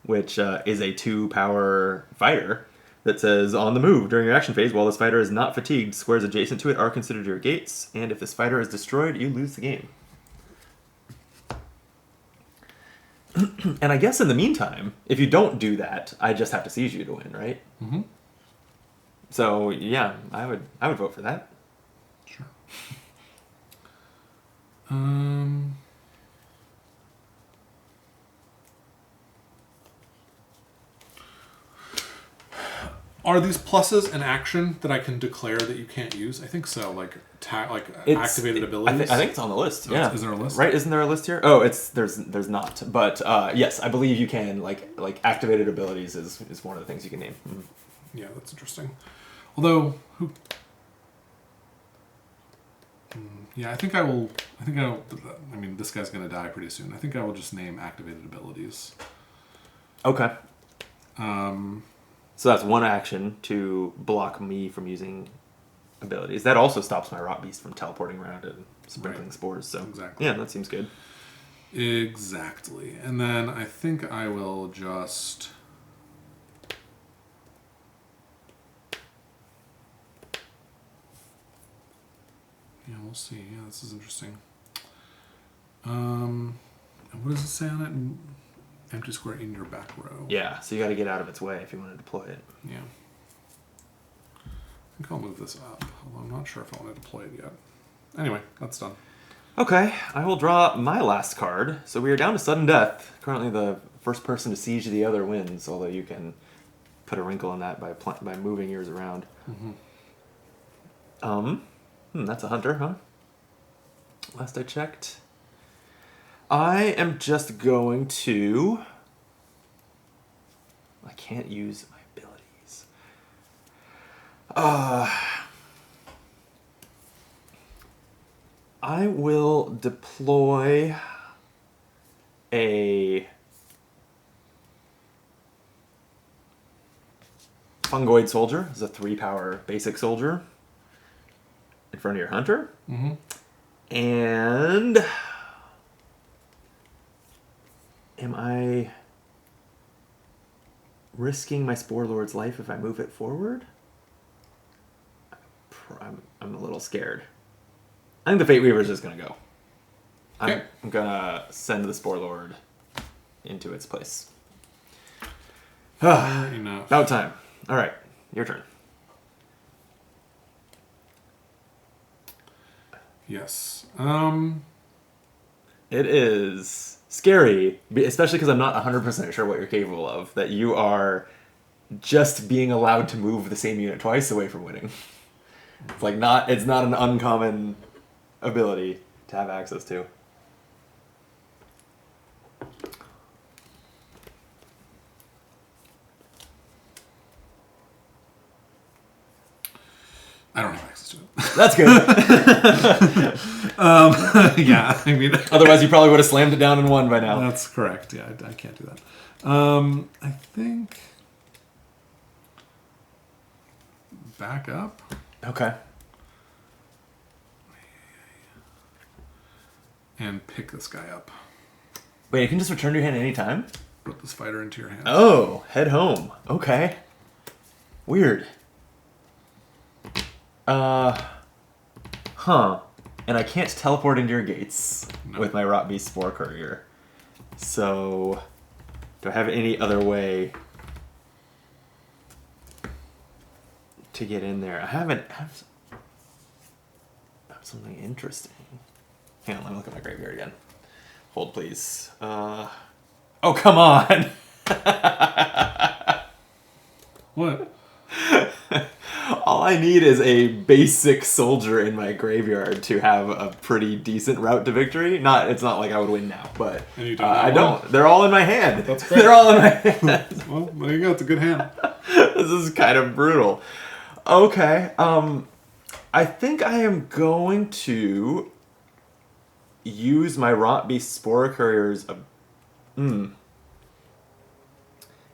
which is a 2-power fighter that says, on the move, during your action phase, while this fighter is not fatigued, squares adjacent to it are considered your gates, and if this fighter is destroyed, you lose the game. And I guess in the meantime, if you don't do that, I just have to siege you to win, right? So yeah, I would vote for that. Sure. Are these pluses an action that I can declare that you can't use? I think so. Like activated abilities. I think it's on the list. Yeah. Is there a list? Right? Isn't there a list here? Oh, there's not. But yes, I believe you can like activated abilities is one of the things you can name. Yeah, that's interesting. Although yeah, I think I will. I mean, this guy's gonna die pretty soon. I think I will just name activated abilities. Okay. So that's one action to block me from using abilities. That also stops my Rot Beast from teleporting around and sprinkling spores. So exactly. Yeah, that seems good. Exactly. And then I think I will just... Yeah, we'll see. Yeah, this is interesting. What does it say on it? Empty square in your back row. Yeah, so you got to get out of its way if you want to deploy it. Yeah. I think I'll move this up, although I'm not sure if I want to deploy it yet. Anyway, that's done. Okay, I will draw my last card. So we are down to sudden death. Currently the first person to siege the other wins, although you can put a wrinkle in that by moving yours around. That's a hunter, huh? Last I checked. I am just going to... I can't use my abilities. I will deploy a fungoid soldier. It's a 3-power basic soldier in front of your hunter. Mm-hmm. And am I risking my Spore Lord's life if I move it forward? I'm a little scared. I think the Fate Weaver is just going to go. Okay. I'm going to send the Spore Lord into its place. Fair enough. About time. All right, your turn. Yes. It is scary, especially because I'm not 100% sure what you're capable of, that you are just being allowed to move the same unit twice away from winning. It's not an uncommon ability to have access to. I don't have access to it. That's good. Yeah, I mean... Otherwise, you probably would have slammed it down and won by now. That's correct. Yeah, I can't do that. I think... Back up. Okay. And pick this guy up. Wait, you can just return to your hand anytime? Put this fighter into your hand. Oh, head home. Okay. Weird. Huh. And I can't teleport into your gates with my Rot Beast Spore Courier. So, do I have any other way to get in there? I have something interesting. Hang on, let me look at my graveyard again. Hold, please. Oh, come on! What? All I need is a basic soldier in my graveyard to have a pretty decent route to victory. It's not like I would win now, but And you don't I have don't. They're all in my hand. That's great. They're all in my hand. Well, there you go. It's a good hand. This is kind of brutal. Okay. I think I am going to use my Rot Beast Spore Courier's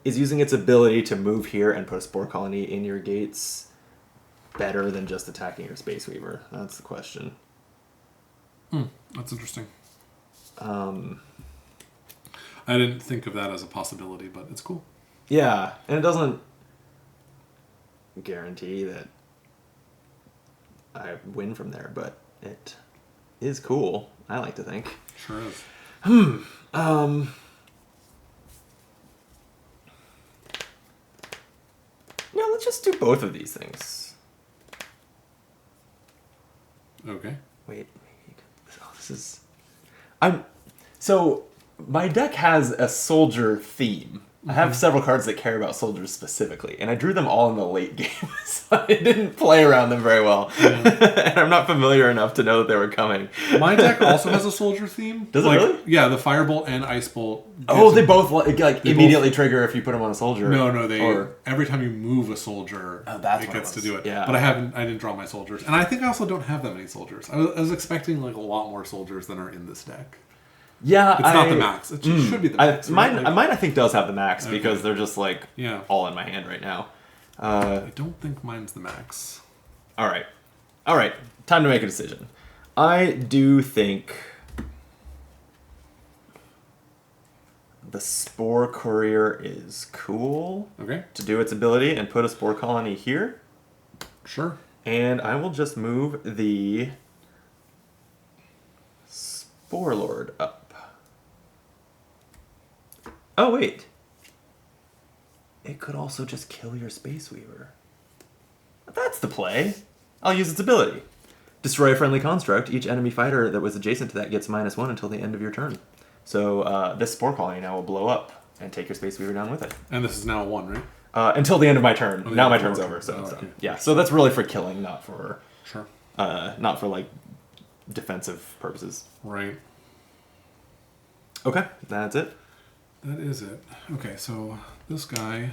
is using its ability to move here and put a Spore Colony in your gates better than just attacking your Space Weaver? That's the question. That's interesting. I I didn't think of that as a possibility, but it's cool. Yeah, and it doesn't guarantee that I win from there, but it is cool, I like to think. Sure is. No, let's just do both of these things. Okay. Wait. Oh, this is... So, my deck has a soldier theme. I have several cards that care about soldiers specifically, and I drew them all in the late game, so I didn't play around them very well. And I'm not familiar enough to know that they were coming. My deck also has a soldier theme. Does it really? Yeah, the Firebolt and Ice Bolt. Oh, they both They immediately trigger if you put them on a soldier. No, every time you move a soldier, that's it what gets it to was. do it. Yeah. But I didn't draw my soldiers. And I think I also don't have that many soldiers. I was expecting a lot more soldiers than are in this deck. Yeah, it's not the max. It should be the max. Mine I think does have the max because they're just all in my hand right now. I don't think mine's the max. All right. Time to make a decision. I do think the Spore Courier is cool. Okay. To do its ability and put a Spore Colony here. Sure. And I will just move the Spore Lord up. Oh, wait. It could also just kill your Space Weaver. That's the play. I'll use its ability. Destroy a friendly construct. Each enemy fighter that was adjacent to that gets -1 until the end of your turn. So this Spore Colony now will blow up and take your Space Weaver down with it. And this is now a 1, right? Until the end of my turn. Oh, Now my turn's over. So okay. yeah. So that's really for killing, not for Sure. not for defensive purposes. Right. Okay, that's it. That is it. Okay, so this guy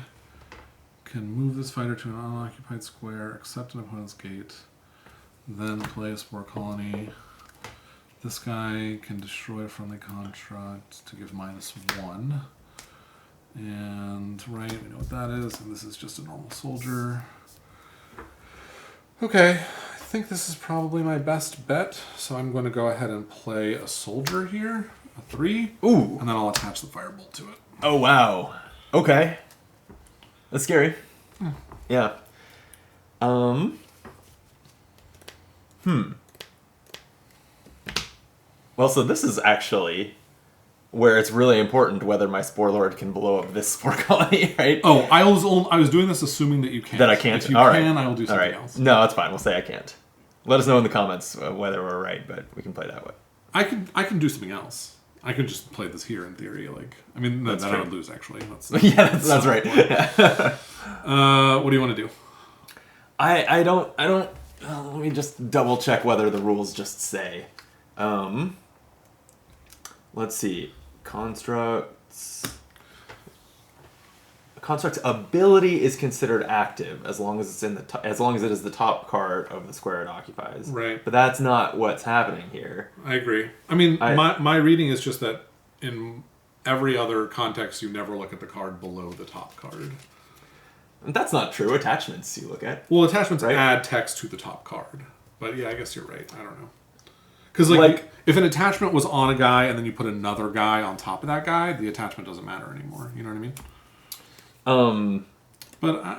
can move this fighter to an unoccupied square, accept an opponent's gate, then play a spore colony. This guy can destroy a friendly construct to give -1. And, right, we know what that is, and this is just a normal soldier. Okay, I think this is probably my best bet, so I'm going to go ahead and play a soldier here, a 3. Ooh. And then I'll attach the firebolt to it. Oh, wow. Okay. That's scary. Yeah. Well, so this is actually where it's really important whether my Spore Lord can blow up this Spore Colony, right? Oh, I was doing this assuming that you can't. That I can't? If you All can, right. I will do something else. No, that's fine. We'll say I can't. Let us know in the comments whether we're right, but we can play that way. I can do something else. I could just play this here in theory. I true. I would lose actually. Yeah, that's right. What do you want to do? I don't. Let me just double check whether the rules just say. Let's see. Construct's ability is considered active as long as it's as long as it is the top card of the square it occupies. Right. But that's not what's happening here. I agree. I mean, my reading is just that in every other context, you never look at the card below the top card. That's not true. Attachments you look at. Well, attachments add text to the top card. But yeah, I guess you're right. I don't know. Because if an attachment was on a guy and then you put another guy on top of that guy, the attachment doesn't matter anymore. You know what I mean?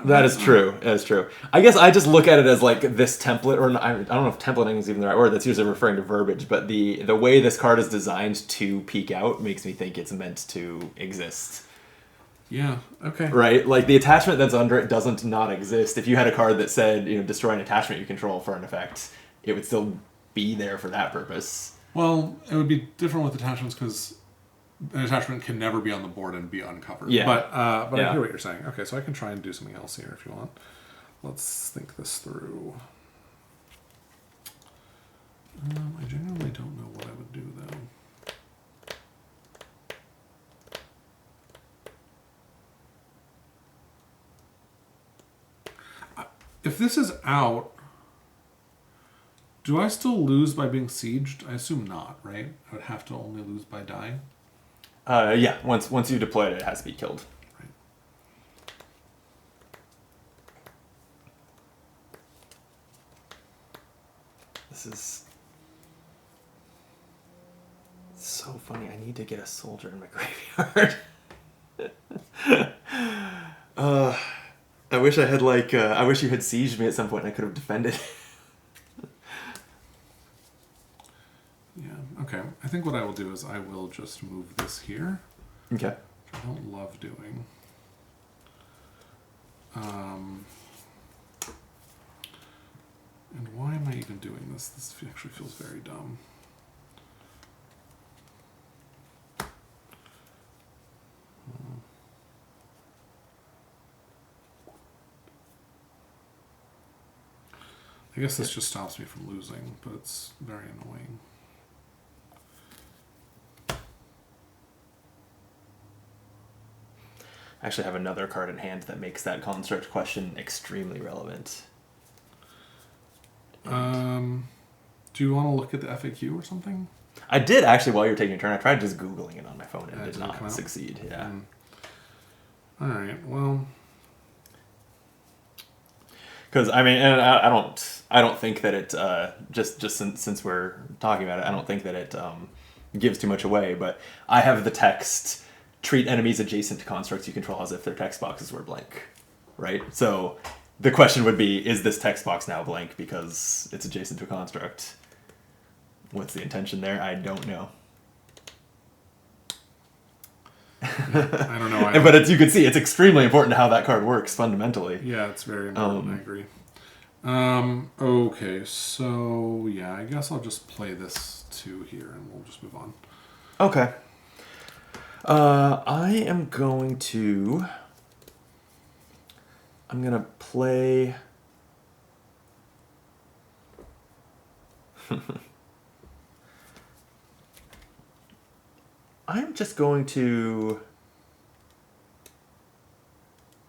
That is true. That is true. I guess I just look at it as this template, or I don't know if templating is even the right word. That's usually referring to verbiage, but the way this card is designed to peek out makes me think it's meant to exist. Yeah. Okay. Right. The attachment that's under it doesn't not exist. If you had a card that said destroy an attachment you control for an effect, it would still be there for that purpose. Well, it would be different with attachments because an attachment can never be on the board and be uncovered. Yeah. But I hear what you're saying. Okay, so I can try and do something else here if you want. Let's think this through. I genuinely don't know what I would do, though. If this is out, do I still lose by being sieged? I assume not, right? I would have to only lose by dying. Yeah. Once you've deployed it, it has to be killed. Right. This is so funny. I need to get a soldier in my graveyard. I wish I had I wish you had sieged me at some point and I could have defended. Yeah, okay. I think what I will do is I will just move this here. Okay. Which I don't love doing. And why am I even doing this? This actually feels very dumb. I guess this just stops me from losing, but it's very annoying. I actually have another card in hand that makes that construct question extremely relevant. Do you want to look at the FAQ or something? I did actually while you were taking your turn. I tried just Googling it on my phone and did did it come not out? succeed. Yeah. All right. Well, because I mean, and I don't think that it just since we're talking about it, I don't think that it gives too much away. But I have the text: treat enemies adjacent to constructs you control as if their text boxes were blank, right? So the question would be: is this text box now blank because it's adjacent to a construct? What's the intention there? I don't know. I don't know. Either. But as you can see, it's extremely important how that card works fundamentally. Yeah, it's very important. I agree. Okay, so yeah, I guess I'll just play this 2 here and we'll just move on. Okay. I'm gonna play. I'm just going to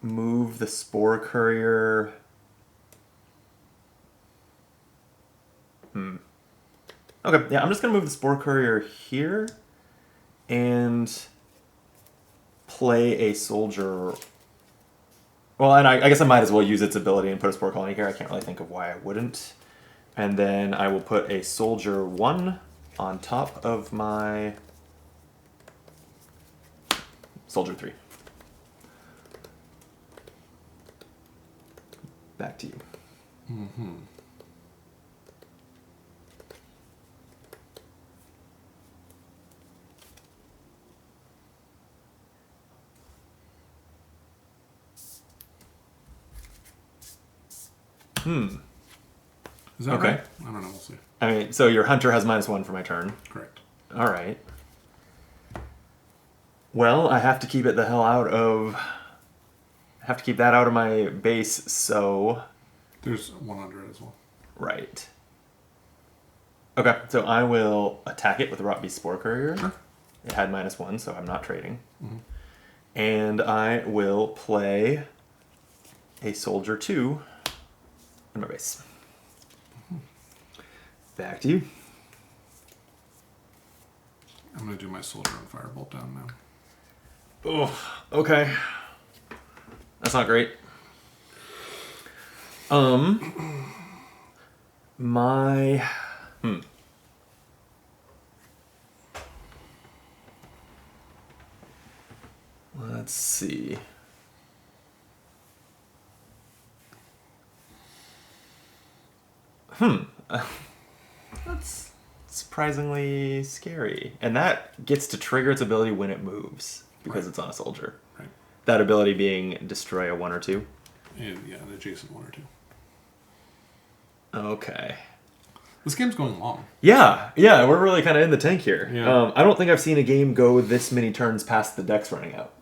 move the spore courier. Okay, yeah, I'm just gonna move the spore courier here and play a soldier. Well, and I guess I might as well use its ability and put a spore colony here. I can't really think of why I wouldn't. And then I will put a soldier 1 on top of my soldier 3. Back to you. Mm-hmm. Is that Okay. right? I don't know. We'll see. I mean, so your hunter has -1 for my turn. Correct. All right. Well, I have to keep it the hell out of. I have to keep that out of my base, so. There's 100 as well. Right. Okay, so I will attack it with the Rotbeast Spore Courier. Sure. It had -1, so I'm not trading. Mm-hmm. And I will play a soldier 2 in my base. Back to you. I'm going to do my soldier and firebolt down now. Oh, okay. That's not great. My... Let's see. That's surprisingly scary. And that gets to trigger its ability when it moves, because it's on a soldier. Right. That ability being destroy a 1 or 2. And yeah, an adjacent 1 or 2. Okay. This game's going long. Yeah, we're really kind of in the tank here. Yeah. I don't think I've seen a game go this many turns past the decks running out.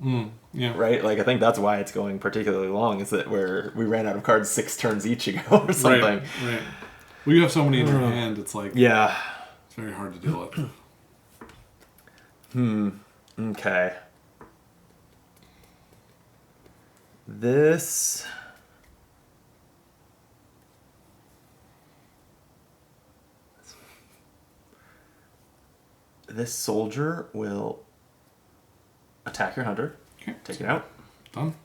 Yeah. Right? Like, I think that's why it's going particularly long, is that we ran out of cards 6 turns each ago or something. Right. Well, you have so many in your hand, it's like... Yeah. It's very hard to deal with. Okay. This... This soldier will attack your hunter. Okay. Take it out. Done.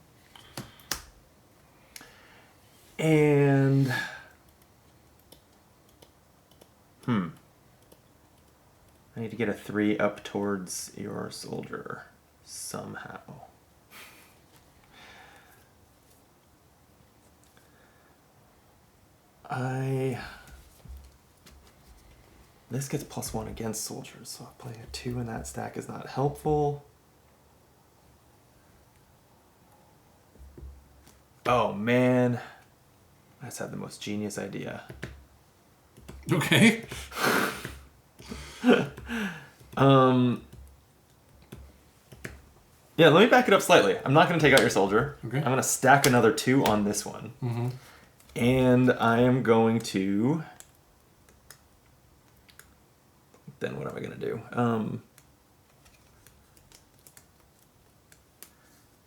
And... I need to get a 3 up towards your soldier somehow. This gets +1 against soldiers, so playing a 2 in that stack is not helpful. Oh man, I just had the most genius idea. Okay. Yeah, let me back it up slightly. I'm not going to take out your soldier. Okay. I'm going to stack another 2 on this one. Mm-hmm. And I am going to... Then what am I going to do? I'm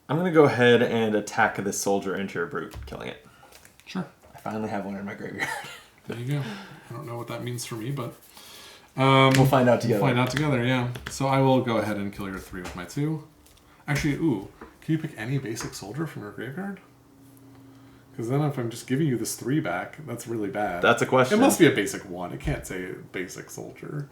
going to go ahead and attack this soldier into your brute, killing it. Sure. I finally have one in my graveyard. There you go. I don't know what that means for me, but... we'll find out together. We'll find out together, yeah. So I will go ahead and kill your 3 with my 2. Actually, can you pick any basic soldier from your graveyard? Because then if I'm just giving you this 3 back, that's really bad. That's a question. It must be a basic 1. It can't say basic soldier.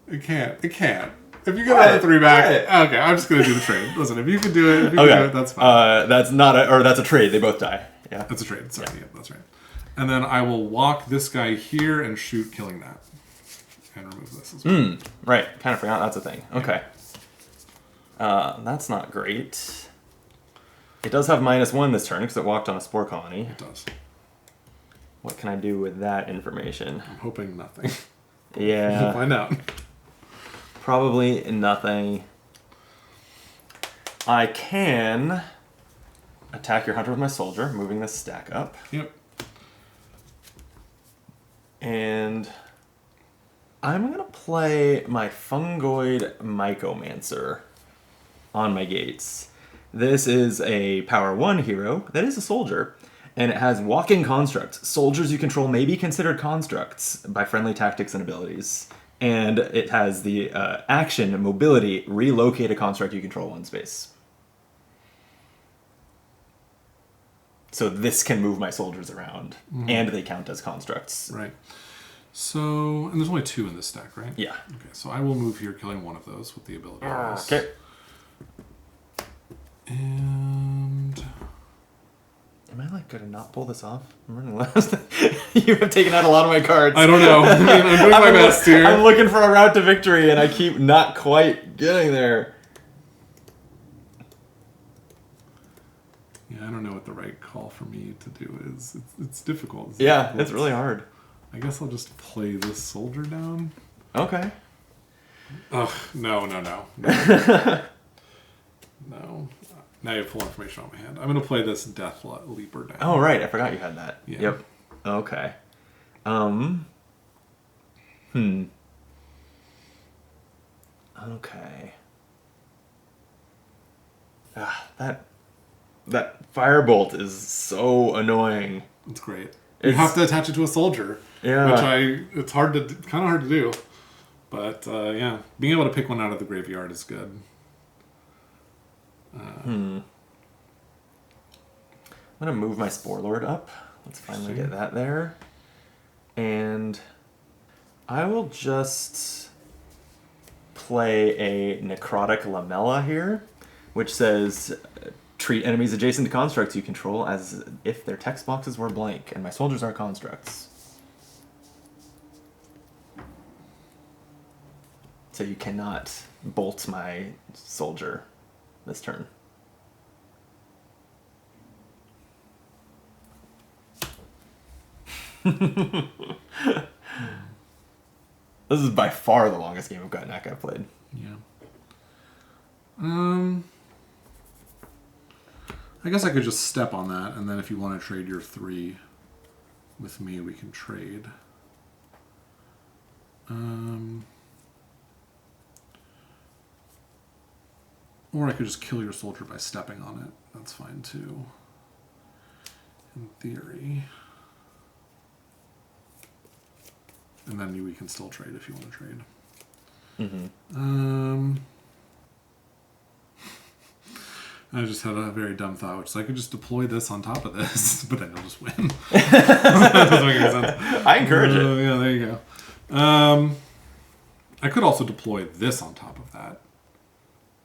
It can't. If you get another 3 back, okay, I'm just going to do the trade. Listen, if you can do it, that's fine. That's a trade. They both die. Yeah. That's a trade. Sorry, yeah, that's right. And then I will walk this guy here and shoot, killing that. And remove this as well. Right. Kind of forgot that's a thing. Okay. That's not great. It does have -1 this turn because it walked on a spore colony. It does. What can I do with that information? I'm hoping nothing. Yeah. We'll find out. Probably nothing. I can attack your hunter with my soldier, moving this stack up. Yep. And I'm going to play my Fungoid Mycomancer on my gates. This is a power 1 hero that is a soldier, and it has walking constructs. Soldiers you control may be considered constructs by friendly tactics and abilities. And it has the action, mobility, relocate a construct you control one space. So this can move my soldiers around, and they count as constructs. Right. So, and there's only 2 in this stack, right? Yeah. Okay, so I will move here, killing one of those with the ability. Okay. And Am I like going to not pull this off? I'm running last. You have taken out a lot of my cards. I don't know. I mean, I'm doing my best here. I'm looking for a route to victory, and I keep not quite getting there. Yeah, I don't know what the right call for me to do is. It's difficult. It's really hard. I guess I'll just play this soldier down. Okay. Ugh, no. No. Now you have full information on my hand. I'm going to play this Death Leaper down. Oh, right. I forgot you had that. Yeah. Yep. Okay. Okay. That firebolt is so annoying. It's great. You have to attach it to a soldier. Yeah. It's kind of hard to do. But, yeah. Being able to pick one out of the graveyard is good. I'm going to move my Spore Lord up. Let's finally get that there. And I will just play a Necrotic Lamella here, which says, treat enemies adjacent to constructs you control as if their text boxes were blank, and my soldiers are constructs. So you cannot bolt my soldier this turn. This is by far the longest game of Gudnak I've played. Yeah. I guess I could just step on that, and then if you want to trade your 3 with me, we can trade. Or I could just kill your soldier by stepping on it. That's fine too. In theory. And then we can still trade if you want to trade. I just had a very dumb thought, which is I could just deploy this on top of this, but then you'll just win. That doesn't make any sense. I encourage it. Yeah, there you go. I could also deploy this on top of that.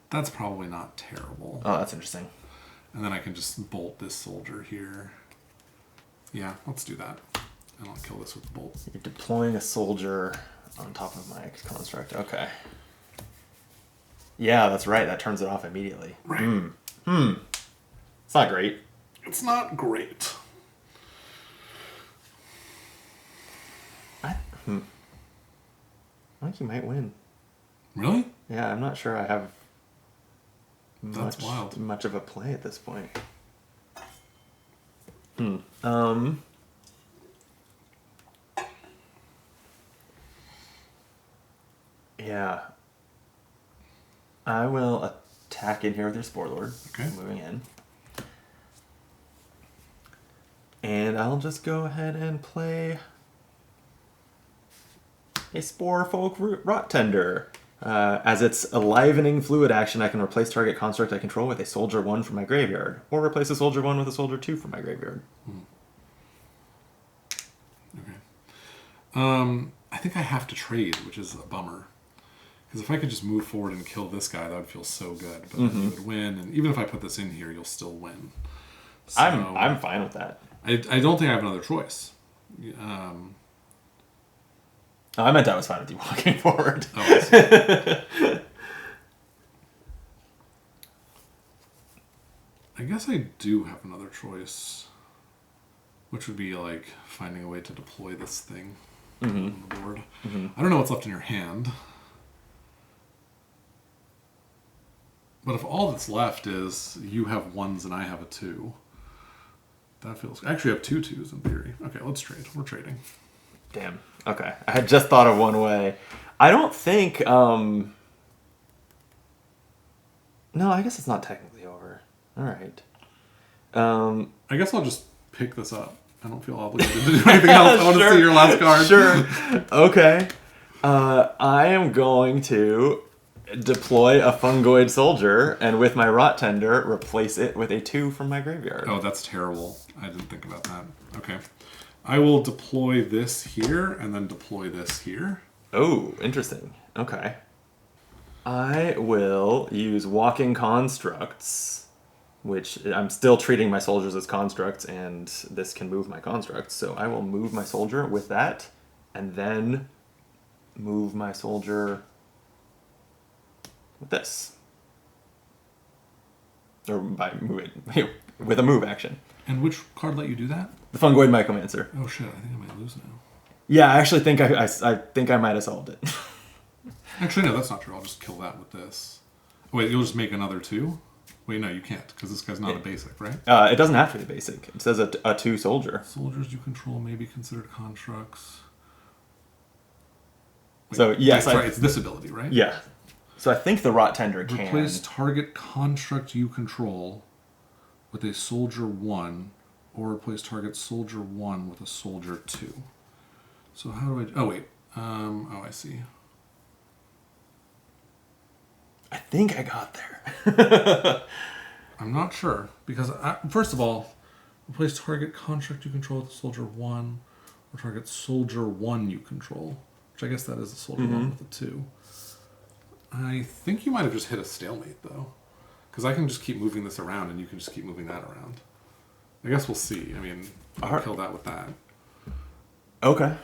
That's probably not terrible. Oh, that's interesting. And then I can just bolt this soldier here. Yeah, let's do that. And I'll kill this with the bolt. You're deploying a soldier on top of my construct. Okay. Yeah, that's right. That turns it off immediately. Right. It's not great. It's not great. I think you might win. Really? Yeah, I'm not sure I have That's wild. much of a play at this point. Yeah. I will attack in here with your Spore Lord. Okay. Moving in. And I'll just go ahead and play a Spore Folk Rot Tender. As its enlivening fluid action, I can replace target construct I control with a Soldier 1 from my graveyard, or replace a Soldier 1 with a Soldier 2 from my graveyard. Okay. I think I have to trade, which is a bummer. Because if I could just move forward and kill this guy, that would feel so good. But then you would win, and even if I put this in here, you'll still win. So, I'm fine with that. I don't think I have another choice. I meant I was fine with you walking forward. Oh, I see. I guess I do have another choice, which would be like finding a way to deploy this thing on the board. I don't know what's left in your hand. But if all that's left is you have 1s and I have a 2, that feels... I actually have 2 2s in theory. Okay, let's trade. We're trading. Damn. Okay. I had just thought of one way. I don't think... No, I guess it's not technically over. All right. I guess I'll just pick this up. I don't feel obligated to do anything else. I want to see your last card. Sure. Okay. I am going to deploy a fungoid soldier, and with my rot tender, replace it with a 2 from my graveyard. Oh, that's terrible. I didn't think about that. Okay. I will deploy this here, and then deploy this here. Oh, interesting. Okay. I will use walking constructs, which I'm still treating my soldiers as constructs, and this can move my constructs. So I will move my soldier with that, and then move my soldier with this. Or by moving with a move action. And which card let you do that? The fungoid mycomancer. Oh shit! I think I might lose now. Yeah, I actually think I think I might have solved it. Actually, no, that's not true. I'll just kill that with this. Wait, you'll just make another 2? Wait, no, you can't, because this guy's not a basic, right? It doesn't have to be basic. It says a 2 soldier. Soldiers you control may be considered constructs. Wait, So yes, sorry, it's this ability, right? Yeah. So I think the rot tender can Replace target construct you control with a soldier 1, or replace target soldier 1 with a soldier 2. So how do I... Oh, wait. Oh, I see. I think I got there. I'm not sure, because, first of all, replace target construct you control with a soldier 1, or target soldier 1 you control, which I guess that is a soldier 1 with a 2. I think you might have just hit a stalemate, though, because I can just keep moving this around, and you can just keep moving that around. I guess we'll see. I mean, I'll kill that with that. Okay.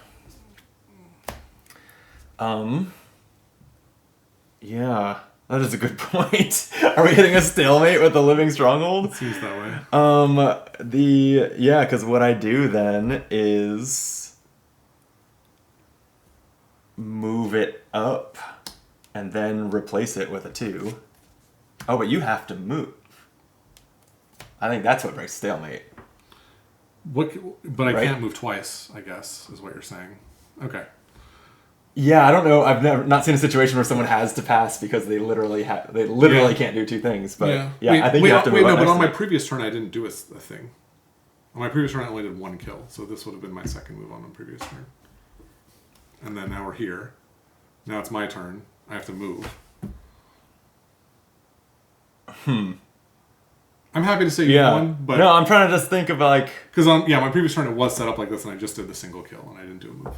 Yeah, that is a good point. Are we hitting a stalemate with the living stronghold? It seems that way. Because what I do then is move it up and then replace it with a 2. Oh, but you have to move. I think that's what breaks stalemate. But I Right? can't move twice, I guess, is what you're saying. Okay. Yeah, I don't know. I've not seen a situation where someone has to pass because they literally can't do 2 things. But I think you have to move. But on my previous turn, I didn't do a thing. On my previous turn, I only did 1 kill, so this would have been my second move on the previous turn. And then now we're here. Now it's my turn. I have to move. I'm happy to say you won, but no, I'm trying to just think of because on my previous turn it was set up like this, and I just did the single kill, and I didn't do a move.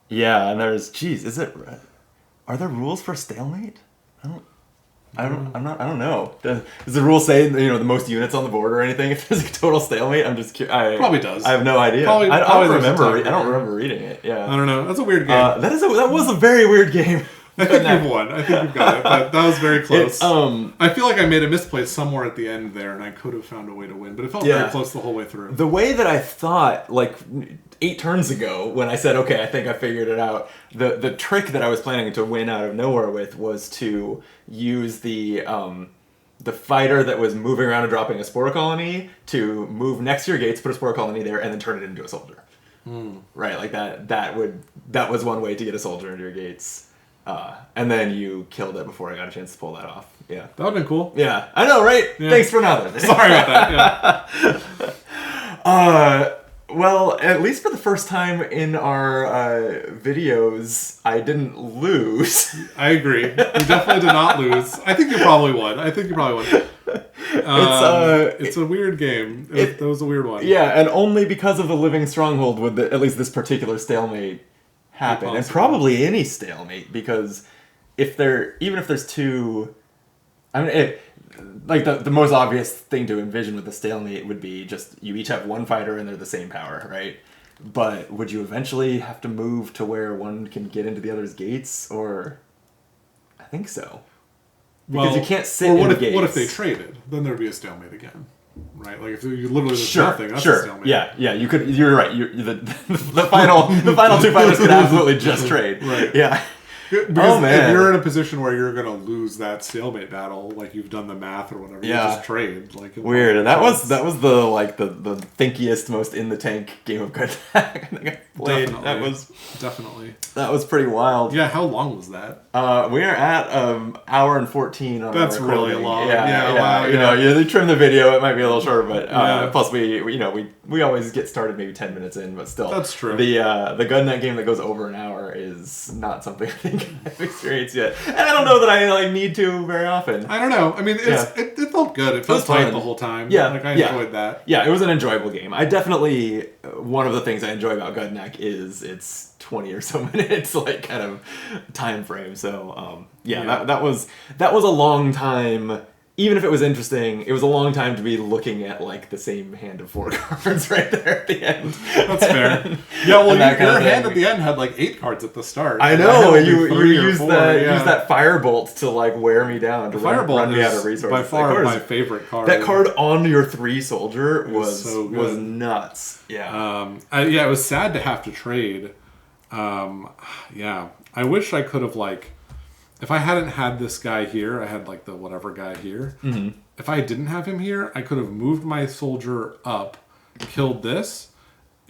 Yeah, and are there rules for stalemate? I don't know. Does the rule say the most units on the board or anything? If there's a total stalemate, I'm just curious. Probably does. I have no idea. I don't remember reading it. Yeah. I don't know. That's a weird game. That was a very weird game. I think you've won. I think you've got it. But that was very close. I feel like I made a misplay somewhere at the end there, and I could have found a way to win, but it felt very close the whole way through. The way that I thought, 8 turns ago, when I said, okay, I think I figured it out, the trick that I was planning to win out of nowhere with was to use the fighter that was moving around and dropping a spore colony to move next to your gates, put a spore colony there, and then turn it into a soldier. Right, like that was one way to get a soldier into your gates. And then you killed it before I got a chance to pull that off. Yeah. That would have been cool. Yeah. I know, right? Yeah. Thanks for nothing. Sorry about that. Yeah. Well, at least for the first time in our videos, I didn't lose. I agree. You definitely did not lose. I think you probably won. It's a weird game. That was a weird one. Yeah, and only because of the living stronghold would at least this particular stalemate happen, and probably any stalemate, because even if there's 2, I mean, the most obvious thing to envision with the stalemate would be just you each have 1 fighter and they're the same power, right? But would you eventually have to move to where one can get into the other's gates, or I think so, because you can't sit in the gates. What if they traded? Then there'd be a stalemate again. Right, like if you literally there's nothing, that's a stalemate. Yeah, you could. You're right. The final 2 fighters could absolutely just trade. Right. Yeah. Because man. if you're in a position where you're going to lose that stalemate battle, like you've done the math or whatever, you just trade. Like Weird. And that was the the thinkiest, most in the tank game of Gudnak I think I played. Definitely. That was pretty wild. Yeah, how long was that? We are at hour and 14 on That's our really recording. long. Yeah. Wow, You know, you trim the video, it might be a little shorter, but Yeah. plus we always get started maybe 10 minutes in, but still. That's true. The Gudnak game that goes over an hour is not something I think I've experienced yet. And I don't know that I need to very often. I don't know. I mean, it felt good. It felt tight the whole time. Yeah. Like I enjoyed that. Yeah, it was an enjoyable game. I definitely, one of the things I enjoy about Gudnak is its 20 or so minutes, like, kind of time frame. So, that was a long time. Even if it was interesting, it was a long time to be looking at, like, the same hand of 4 cards right there at the end. That's fair. Yeah, well, your hand at the end had, like, 8 cards at the start. I know, you used that firebolt to, like, wear me down, to run me out of resources. By far my favorite card. That card on your 3 soldier was nuts. Yeah. It was sad to have to trade. I wish I could have, like... If I hadn't had this guy here, I had like the whatever guy here. Mm-hmm. If I didn't have him here, I could have moved my soldier up, killed this,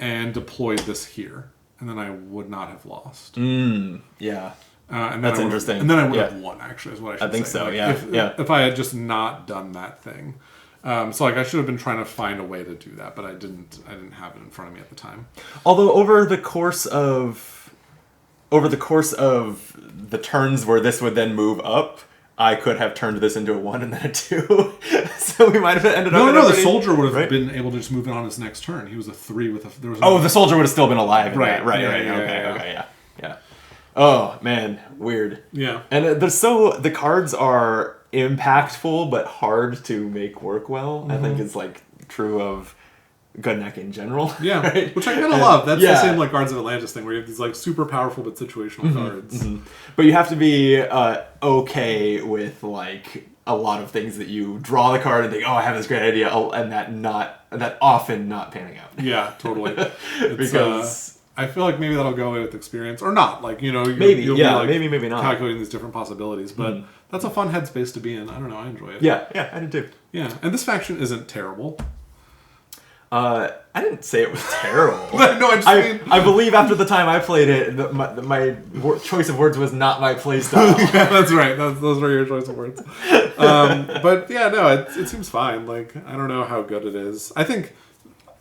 and deployed this here. And then I would not have lost. Yeah. And that's interesting. And then I would have won, actually, is what I should say. I think so, like, if I had just not done that thing. So like I should have been trying to find a way to do that, but I didn't have it in front of me at the time. Although over the course of the turns where this would then move up, I could have turned this into a 1 and then a 2. So we might have ended up... No, the soldier would have been able to just move it on his next turn. He was a 3 with a... the soldier would have still been alive. Right. Yeah. Oh, man. Weird. Yeah. And the cards are impactful, but hard to make work well. Mm-hmm. I think is, like, true of Gudnak in general. Yeah, right? Which I kind of love. That's the same like Guards of Atlantis thing, where you have these like super powerful but situational cards. Mm-hmm. But you have to be okay with like a lot of things that you draw the card and think, oh, I have this great idea, and that often not panning out. Yeah, totally. Because I feel like maybe that'll go away with experience, or not. Like you'll maybe be like maybe not calculating these different possibilities, but that's a fun headspace to be in. I don't know, I enjoy it. Yeah, I did too. Yeah, and this faction isn't terrible. I didn't say it was terrible. No, I believe after the time I played it, my choice of words was not my playstyle. Yeah, that's right. Those were your choice of words. But yeah, no, it seems fine. Like I don't know how good it is. I think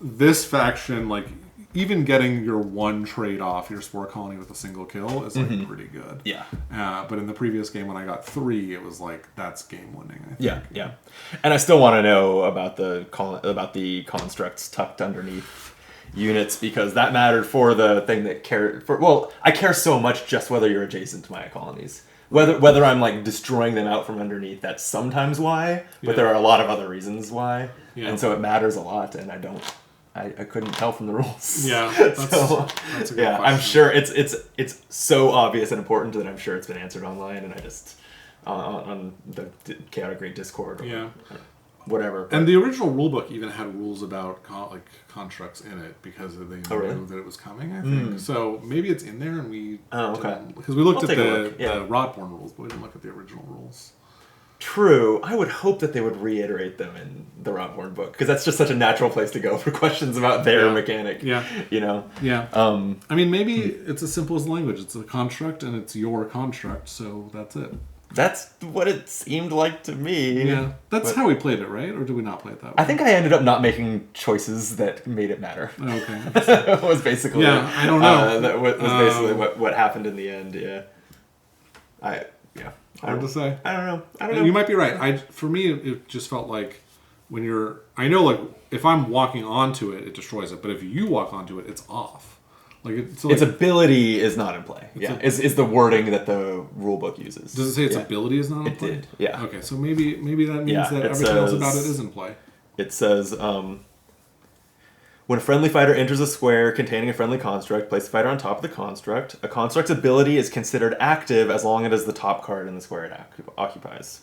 this faction, like even getting your 1 trade off your spore colony with a single kill is like pretty good. Yeah. But in the previous game when I got 3, it was like that's game winning. I think. Yeah. And I still want to know about the constructs tucked underneath units, because that mattered for the thing that I care so much just whether you're adjacent to my colonies. Whether I'm like destroying them out from underneath, that's sometimes why, but there are a lot of other reasons why. Yeah. And so it matters a lot, and I couldn't tell from the rules. Yeah, that's a good question. I'm sure it's so obvious and important that I'm sure it's been answered online, and I just on the Chaotic Great Discord or whatever. And the original rulebook even had rules about constructs in it because they knew that it was coming. I think so. Maybe it's in there, and we because we looked at the Rotborn rules, but we didn't look at the original rules. True. I would hope that they would reiterate them in the Rotborn book, because that's just such a natural place to go for questions about their mechanic. Yeah. You know? Yeah. I mean, maybe it's as simple as language. It's a construct, and it's your construct, so that's it. That's what it seemed like to me. Yeah. That's how we played it, right? Or did we not play it that way? I think I ended up not making choices that made it matter. Okay. That was basically... Yeah, I don't know. That was basically what happened in the end, yeah. Hard to say. I don't know. You might be right. For me, it just felt like when you're... I know, like, if I'm walking onto it, it destroys it. But if you walk onto it, it's off. Like its ability is not in play. Is the wording that the rulebook uses. Does it say its ability is not in play? It did, yeah. Okay, so maybe that means that everything else about it is in play. It says... when a friendly fighter enters a square containing a friendly construct, place the fighter on top of the construct. A construct's ability is considered active as long as it is the top card in the square it occupies.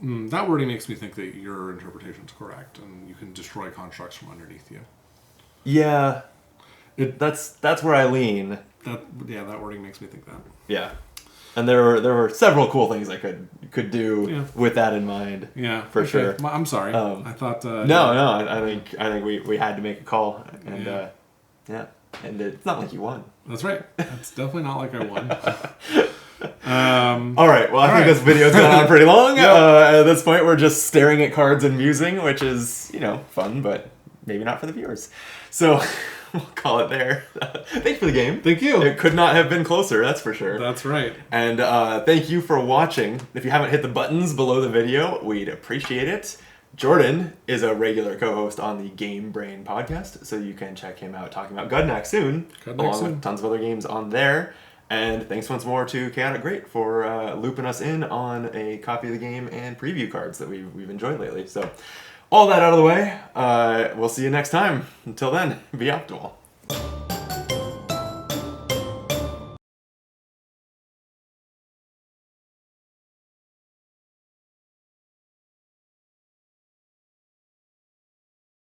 That wording makes me think that your interpretation is correct, and you can destroy constructs from underneath you. Yeah, that's where I lean. That wording makes me think that. Yeah. And there were several cool things I could do with that in mind. Yeah, for sure. I'm sorry. I thought. No. I think we had to make a call, and and it's not like you won. That's right. It's definitely not like I won. All right. Well, I think this video's gone on pretty long. At this point, we're just staring at cards and musing, which is fun, but maybe not for the viewers. So we'll call it there. Thanks for the game. Thank you. It could not have been closer. That's for sure. That's right. And thank you for watching. If you haven't hit the buttons below the video, we'd appreciate it. Jordan is a regular co-host on the Game Brain podcast, so you can check him out talking about Gudnak soon, with tons of other games on there. And thanks once more to Chaotic Great for looping us in on a copy of the game and preview cards that we've enjoyed lately. So all that out of the way, we'll see you next time. Until then, be optimal.